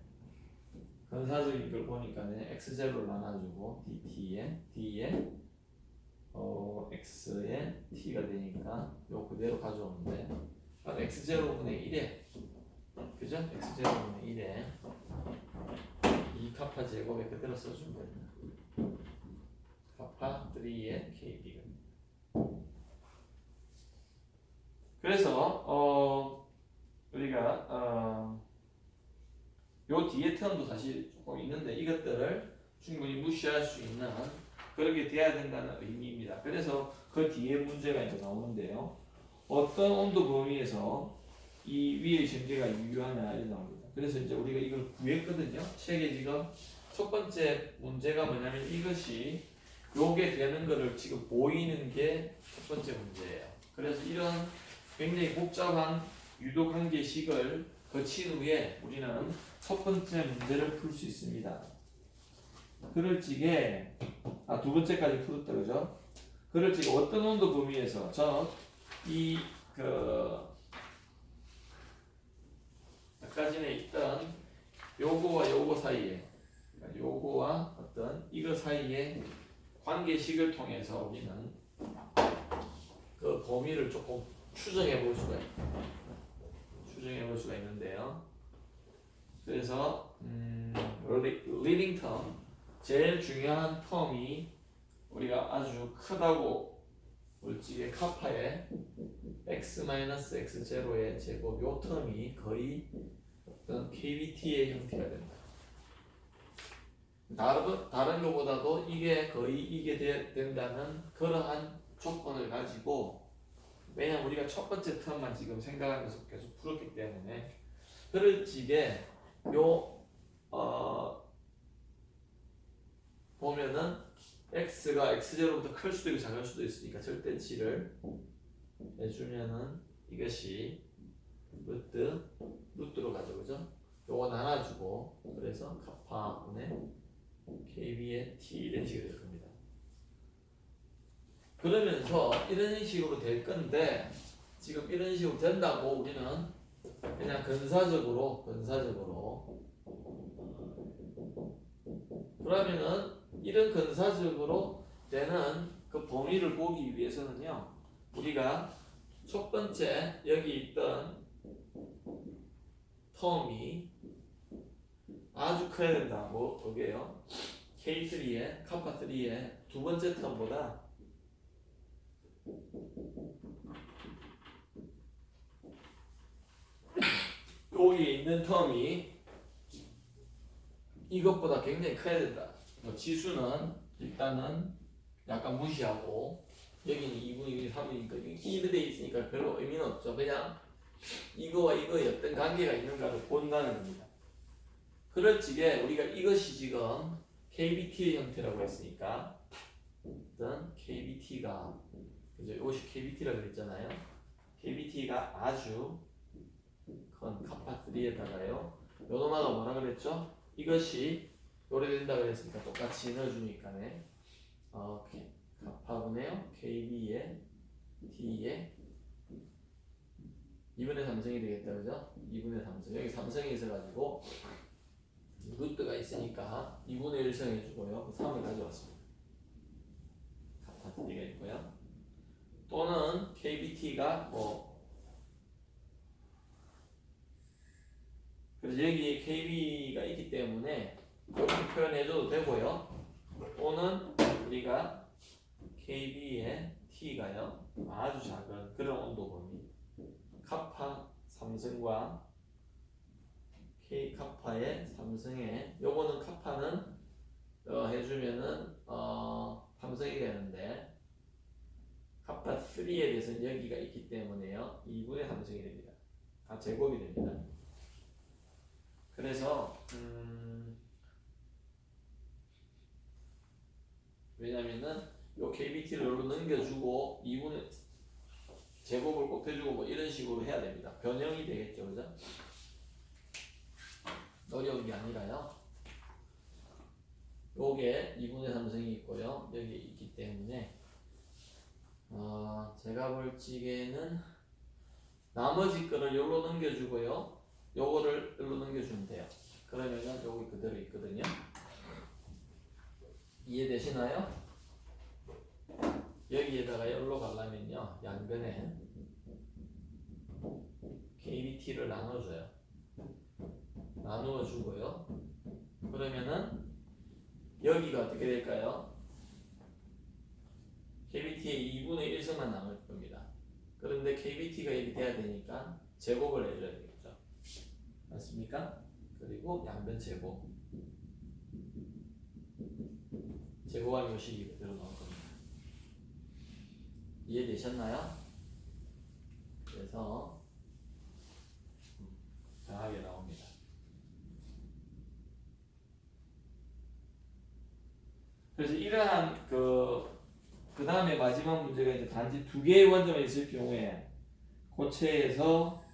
근사적인 걸 보니까는 x0를 나눠주고 d에 x에 t가 되니까 요 그대로 가져오는데 x0분의 1에 그죠? x0분의 1에 2카파 제곱에 그대로 써주면 됩니다. 카파 3의 KB가. 그래서 우리가 요 뒤에 텀도 사실 조금 있는데 이것들을 충분히 무시할 수 있는 그렇게 돼야 된다는 의미입니다. 그래서 그 뒤에 문제가 이제 나오는데요. 어떤 온도 범위에서 이 위의 전개가 유효하냐 이렇게 나옵니다. 그래서 이제 우리가 이걸 구했거든요. 책에 지금 첫 번째 문제가 뭐냐면 이것이 요게 되는 거를 지금 보이는 게 첫 번째 문제예요. 그래서 이런 굉장히 복잡한 유도 관계식을 거친 후에 우리는 첫 번째 문제를 풀 수 있습니다. 그럴 적에 두 번째까지 풀었다 그죠? 그럴 적에 어떤 온도 범위에서 이 그 아까 전에 있던 요거와 요거 사이에 그러니까 요거와 어떤 이거 사이에 관계식을 통해서 우리는 그 범위를 조금 추정해 볼 수가 있는데요. 그래서 리딩 텀 제일 중요한 텀이 우리가 아주 크다고 물질의 카파의 x-x0의 제곱 요 텀이 거의 어떤 KBT의 형태가 된다. 다른 것보다도 이게 거의 이게 된다는 그러한 조건을 가지고 왜냐면 우리가 첫 번째 텀만 지금 생각하면서 계속 풀었기 때문에 그럴 적에 보면은 x가 x0보다 클 수도 있고 작을 수도 있으니까 절대치를 해주면은 이것이 루트로 가죠, 그죠? 요거 나눠주고 그래서 카파분의 kb의 t 이런 식으로 될 겁니다. 그러면서 이런 식으로 될 건데 지금 이런 식으로 된다고 우리는 그냥 근사적으로 그러면은 이런 근사적으로 되는 그 범위를 보기 위해서는요 우리가 첫 번째 여기 있던 텀이 아주 커야 된다고 여기에요. K3의 카파3의 두 번째 텀보다 여기 있는 텀이 이것보다 굉장히 커야 된다. 지수는 일단은 약간 무시하고 여기는 2분의 1, 3분이니까 이렇게 돼 있으니까 별로 의미는 없죠. 그냥 이거와 이거의 어떤 관계가 있는가를 본다는 겁니다. 그럴 적에 우리가 이것이 지금 KBT의 형태라고 했으니까 어떤 KBT가 그죠? 이것이 KBT라고 그랬잖아요. KBT가 아주 큰 카파3에다가요. 요노마가 뭐라 그랬죠? 이것이 요래된다고 했으니까 똑같이 넣어주니까네. 카파분의 KB의 T의 2분의 3승이 되겠다, 그죠? 2분의 3승. 여기 3승이 있어가지고 루트가 있으니까 2분의 1승 해주고요. 3을 가져왔습니다. 카파3가 있고요. 또는 KBT가 그래서 여기에 KB가 있기 때문에 이렇게 표현해줘도 되고요. 또는 우리가 KB의 T가요 아주 작은 그런 온도 범위 카파 3승과 K 카파의 3승에 요거는 카파는 해주면은 3승이 되는데 카파 3에 대해서는 여기가 있기 때문에요 2분의 3승이 됩니다. 제곱이 됩니다. 그래서 왜냐면은 요 KBT를 여기로 넘겨주고 2분의 제곱을 곱해주고 뭐 이런 식으로 해야 됩니다. 변형이 되겠죠, 그죠? 어려운 게 아니라요. 요게 2분의 3승이 있고요. 여기 있기 때문에 제가 볼 적에는 나머지 거를 여기로 넘겨주고요. 요거를 여기로 넘겨주면 돼요. 그러면은 여기 그대로 있거든요. 이해되시나요? 여기에다가 여기로 가려면요. 양변에 KBT를 나눠줘요. 나누어 주고요. 그러면은 여기가 어떻게 될까요? KBT의 2분의 1승만 남을 겁니다. 그런데 KBT가 이렇게 돼야 되니까 제곱을 해줘야 되겠죠. 맞습니까? 그리고 양변 제곱. 제곱한 요식이 그대로 나올 겁니다. 이해되셨나요? 그래서 강하게 나옵니다. 그래서 이러한 그 다음에 마지막 문제가 이제 단지 두 개의 원점에 있을 경우에 고체에서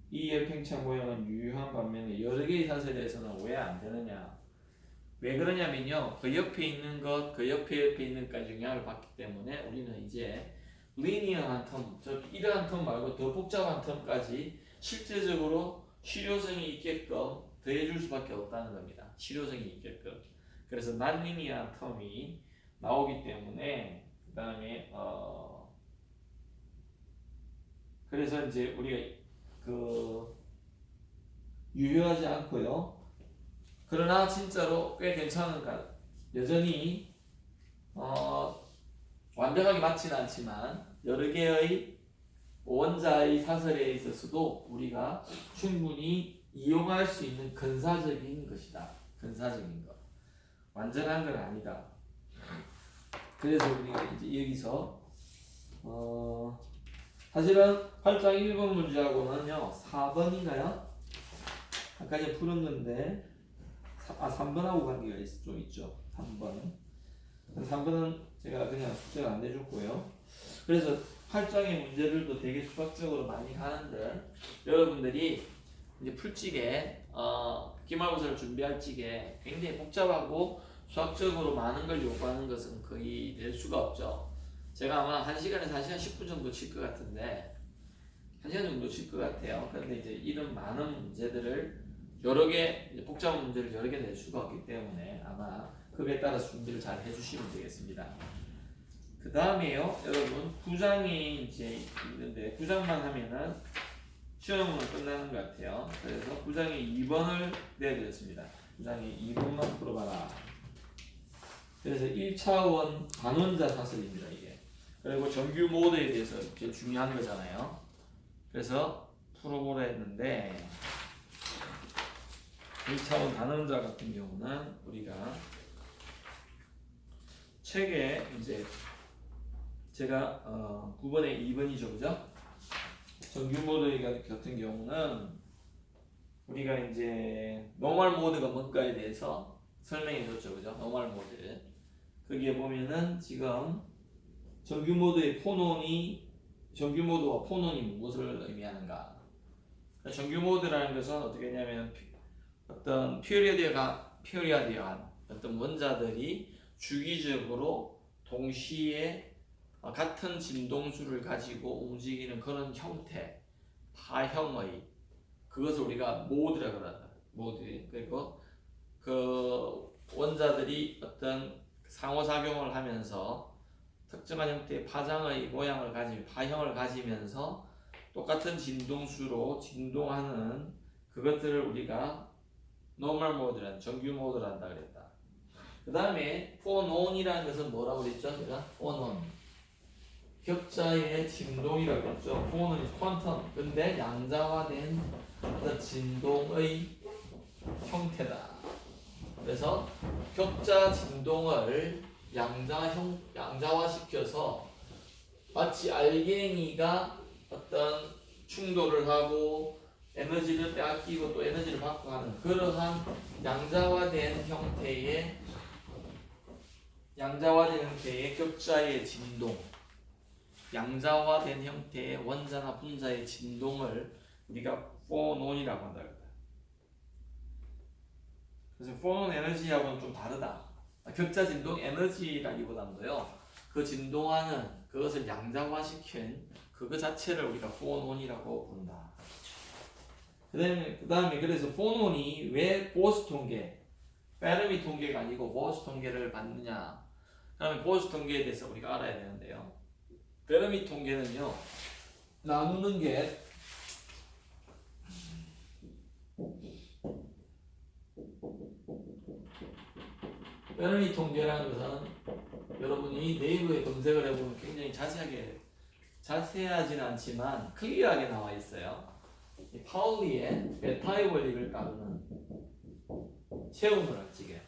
이 열팽창 모양은 유효한 반면에 여러 개의 산소에 대해서는 왜 안 되느냐? 왜 그러냐면요, 그 옆에 있는 것, 그 옆에 있는 것까지 영향을 받기 때문에 우리는 이제 리니어한 텀, 저 이러한 텀 말고 더 복잡한 텀까지 실제적으로 실효성이 있게끔 더해줄 수밖에 없다는 겁니다. 실효성이 있게끔. 그래서 난리니어한 텀이 나오기 때문에 그 다음에 그래서 이제 우리가 그 유효하지 않고요. 그러나 진짜로 꽤 괜찮은가 여전히 완벽하게 맞지는 않지만 여러 개의 원자의 사설에 있어서도 우리가 충분히 이용할 수 있는 근사적인 것이다. 근사적인 것. 완전한 건 아니다. 그래서 우리가 이제 여기서 사실은 8장 1번 문제하고는요 4번인가요? 아까 전에 풀었는데 3번하고 관계가 좀 있죠. 3번은 제가 그냥 숙제를 안 내줬고요. 그래서 8장의 문제들도 되게 수학적으로 많이 하는데 여러분들이 이제 풀찌개 기말고사를 준비할 찌개 굉장히 복잡하고 수학적으로 많은 걸 요구하는 것은 거의 될 수가 없죠. 제가 아마 1시간에서 1시간 10분 정도 칠 것 같은데 1시간 정도 칠 것 같아요. 그런데 이제 이런 많은 문제들을 여러 개 복잡한 문제를 여러 개 낼 수가 없기 때문에 아마 그에 따라서 준비를 잘 해주시면 되겠습니다. 그 다음에요, 여러분 9장이 이제 있는데 9장만 하면은 시험은 끝나는 것 같아요. 그래서 9장에 2번을 내드렸습니다. 9장에 2번만 풀어봐라. 그래서 1차원 반원자 사설입니다, 이게. 그리고 정규 모드에 대해서 제일 중요한 거잖아요. 그래서 풀어보라 했는데 1차원 반원자 같은 경우는 우리가 책에 이제 제가 9번에 2번이죠, 그죠? 정규 모드 같은 경우는 우리가 이제 노멀 모드가 뭔가에 대해서 설명해 줬죠, 그죠? 노멀 모드. 거기에 보면은 지금 정규 모드와 포논이 무엇을 의미하는가? 정규 모드라는 것은 어떻게 했냐면 어떤 피어리아디한 어떤 원자들이 주기적으로 동시에 같은 진동수를 가지고 움직이는 그런 형태, 파형의 그것을 우리가 모드라고 한다. 모드. 그리고 그 원자들이 어떤 상호작용을 하면서 특정한 형태의 파장의 모양을 파형을 가지면서 똑같은 진동수로 진동하는 그것들을 우리가 노멀 모드란 정규 모드를 한다 그랬다. 그 다음에 포논이라는 것은 뭐라고 그랬죠? 제가 포논 격자의 진동이라고 했죠. 포논이 퀀텀. 근데 양자화된 어떤 진동의 형태다. 그래서 격자 진동을 양자화시켜서 마치 알갱이가 어떤 충돌을 하고 에너지를 빼앗기고 또 에너지를 받고 하는 그러한 양자화된 형태의 격자의 진동, 양자화된 형태의 원자나 분자의 진동을 우리가 포논이라고 한다. 그래서 포논 에너지하고는 좀 다르다. 격자 진동 에너지라기보다도요, 그 진동하는 그것을 양자화시킨 그거 자체를 우리가 포논이라고 부른다. 그 다음에 그래서 포논이 왜 보스 통계, 페르미 통계가 아니고 보스 통계를 받느냐? 그러면 보스 통계에 대해서 우리가 알아야 되는데요. 페르미 통계는요, 나누는 게 페르미 통계라는 것은 여러분이 네이버에 검색을 해보면 굉장히 자세하지는 않지만 클리어하게 나와 있어요. 이 파울리의 베타의 원리를 따르는 체험을 할 적에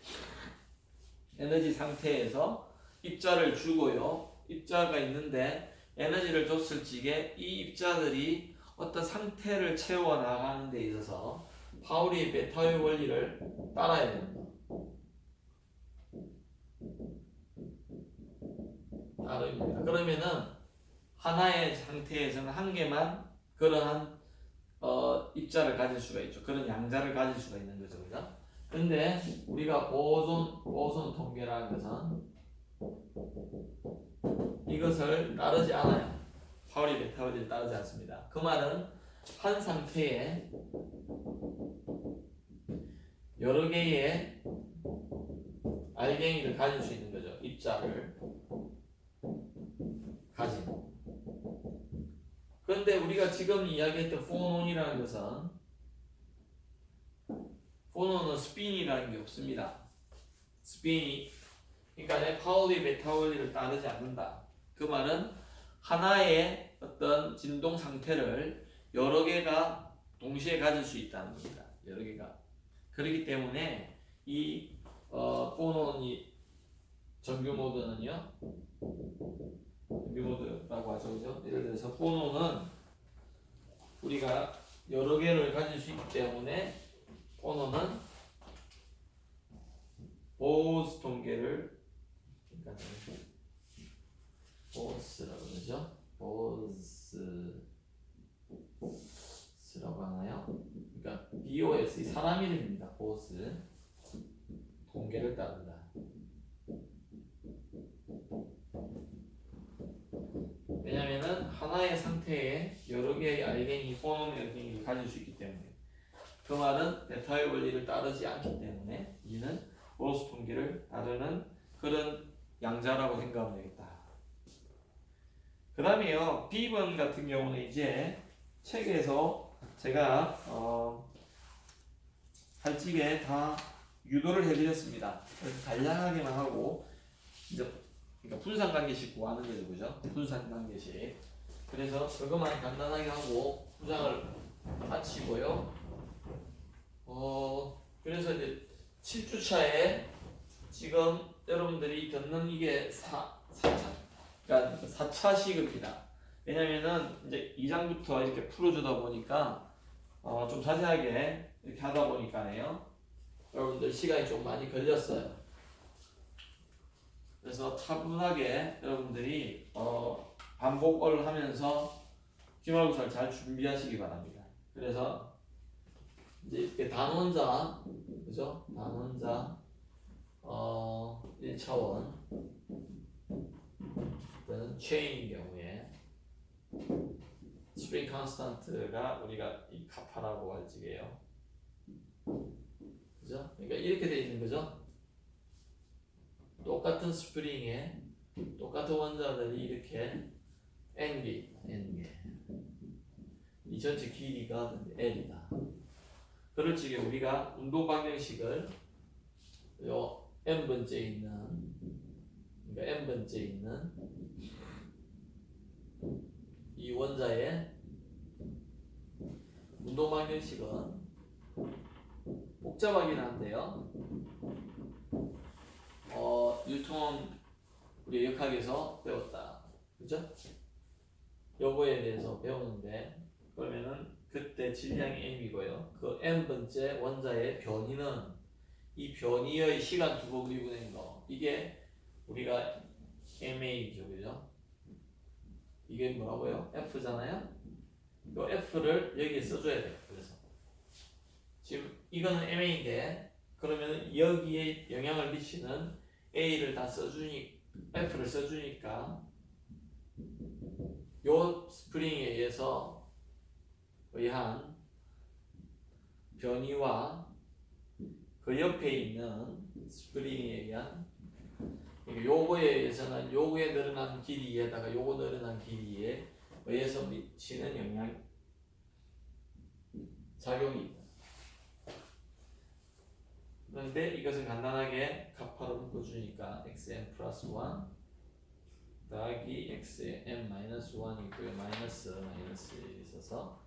에너지 상태에서 입자를 주고요. 입자가 있는데 에너지를 줬을 적에 이 입자들이 어떤 상태를 채워 나가는 데 있어서 파울리의 베타의 원리를 따라야 됩니다. 그러면은 하나의 상태에서는 한 개만 그러한 입자를 가질 수가 있죠. 그런 양자를 가질 수가 있는 거죠, 그죠? 근데 우리가 보존 통계라는 것은 이것을 따르지 않아요. 파울이 베타 원리를 따르지 않습니다. 그 말은 한 상태에 여러 개의 알갱이를 가질 수 있는 거죠. 입자를 가진. 그런데 우리가 지금 이야기했던 포논이라는 것은 포논은 스핀이라는 게 없습니다. 스핀이 그러니까 파울리 베타 원리를 따르지 않는다. 그 말은 하나의 어떤 진동 상태를 여러 개가 동시에 가질 수 있다는 겁니다. 여러 개가. 그렇기 때문에 이 포논이 정규 모드는요. 정규 모드라고 하죠. 그죠? 예를 들어서 포논은 우리가 여러 개를 가질 수 있기 때문에 포논은 보스 통계를 그러니까 보스라고 그러죠. 보스라고 하나요? 그러니까 BOS 사람 이름입니다. 보스 통계를 따른다. 왜냐면은 하나의 상태에 여러 개의 알갱이, 포논 알갱이를 가질 수 있기 때문에 그 말은 베타의 원리를 따르지 않기 때문에 이는 보스 통계를 따르는 그런 양자라고 생각하면 되겠다. 그 다음에요, B번 같은 경우는 이제 책에서 제가 살찌게 다 유도를 해드렸습니다. 그래서 간략하게만 하고 이제 그러니까 분산관계식 구하는 거죠, 그죠? 분산관계식. 그래서 그것만 간단하게 하고 부장을 마치고요. 그래서 이제 7주차에 지금 여러분들이 듣는 이게 4차, 그러니까 4차 시급이다. 왜냐면은 이제 2장부터 이렇게 풀어주다 보니까 좀 자세하게 이렇게 하다 보니까요. 여러분들 시간이 좀 많이 걸렸어요. 그래서 차분하게 여러분들이 반복을 하면서 기말고사를 잘 준비하시기 바랍니다. 그래서 이제 이렇게 단원자, 그죠? 단원자 1차원 또는 체인인 경우에 스프링 컨스턴트가 우리가 이 카파라고 할 적이에요. 그죠? 그러니까 이렇게 돼 있는 거죠. 똑같은 스프링에 똑같은 원자들이 이렇게 N개 이 전체 길이가 L이다. 그럴 적에 우리가 운동 방정식을 요 N번째 있는 그러니까 N번째 있는 이 원자의 운동 방정식은 복잡하긴 한데요. 뉴턴 우리 역학에서 배웠다. 그죠? 요거에 대해서 배우는데 그러면은 그때 질량이 m이고요. 그 n번째 원자의 변이는 이 변이의 시간 두번 미분인 거 이게 우리가 ma죠. 그죠? 이게 뭐라고요? f잖아요? 이 f를 여기에 써줘야 돼요. 그래서 지금 이거는 ma인데 그러면 여기에 영향을 미치는 a를 다 f를 써주니까 요 스프링에 의해서 의한 변이와 그 옆에 있는 스프링에 의한 요거에 의해서는 요거에 늘어난 길이에다가 요거 늘어난 길이에 의해서 미치는 영향 작용이 있다. 그런데 이것은 간단하게 카파로 묶어주니까 xn 플러스 1 더하기 xn 마이너스 1이고요. 마이너스에 있어서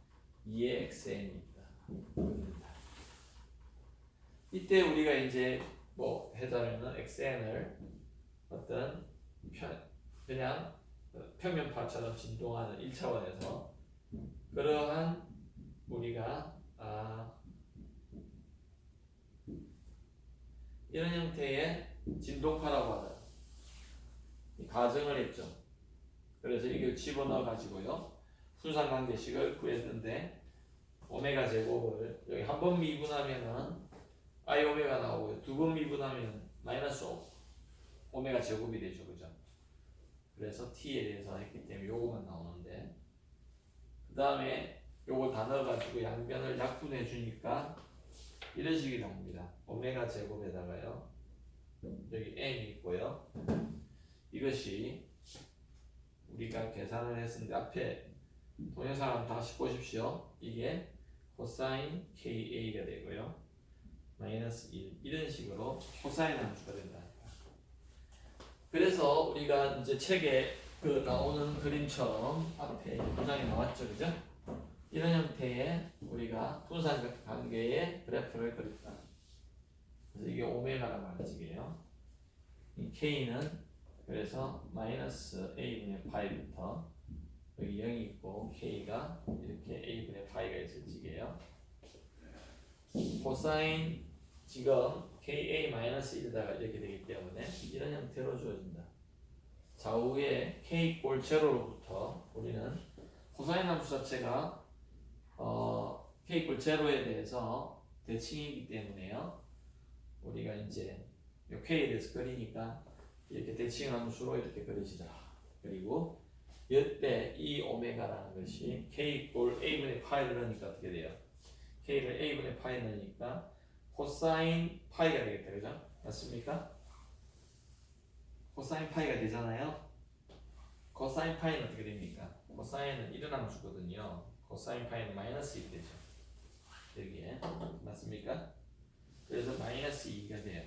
2의 xn이 있다. 이때 우리가 이제 뭐 해자면은 xn을 어떤 그냥 평면파처럼 진동하는 1차원에서 그러한 우리가 이런 형태의 진동파라고 하다. 가정을 했죠. 그래서 이걸 집어넣어 가지고요. 분산관계식을 구했는데 오메가 제곱을 여기 한 번 미분하면은 i 오메가 나오고요. 두 번 미분하면 마이너스 오메가 제곱이 되죠. 그죠? 그래서 t에 대해서 했기 때문에 요거만 나오는데 그 다음에 요걸 다 넣어가지고 양변을 약분해 주니까 이런 식이 나옵니다. 오메가 제곱에다가요 여기 n이 있고요. 이것이 우리가 계산을 했었는데 앞에 동영상 다시 보십시오. 이게 코사인 KA가 되고요. 마이너스 1 이런 식으로 코사인 함수가 된다. 그래서 우리가 이제 책에 그 나오는 그림처럼 앞에 도장이 나왔죠, 그죠? 이런 형태의 우리가 분산 관계의 그래프를 그렸다. 그래서 이게 오메가라고 말해지게요. 이 K는 그래서 마이너스 A분의 파이부터 여기 0이 있고 K가 이렇게 A분의 파이가 있을지게요. 코사인 지금 KA-1에다가 이렇게 되기 때문에 이런 형태로 주어진다. 좌우에 K 꼴 제로로부터 우리는 코사인 함수 자체가 K 꼴 제로에 대해서 대칭이기 때문에요. 우리가 이제 요 K에 대해서 그리니까 이렇게 대칭 함수로 이렇게 그려지더라. 그리고 이때 이 오메가라는 것이 K 꼴 A분의 파이를 넣으니까 어떻게 돼요? K를 A분의 파이 넣으니까 코사인 파이가 되겠다. 그죠? 맞습니까? 코사인 파이가 되잖아요. 코사인 파이는 어떻게 됩니까? 코사인은 이런 함수거든요. 코사인 파이는 마이너스 1이 되죠. 여기에 맞습니까? 그래서 마이너스 2가 돼요.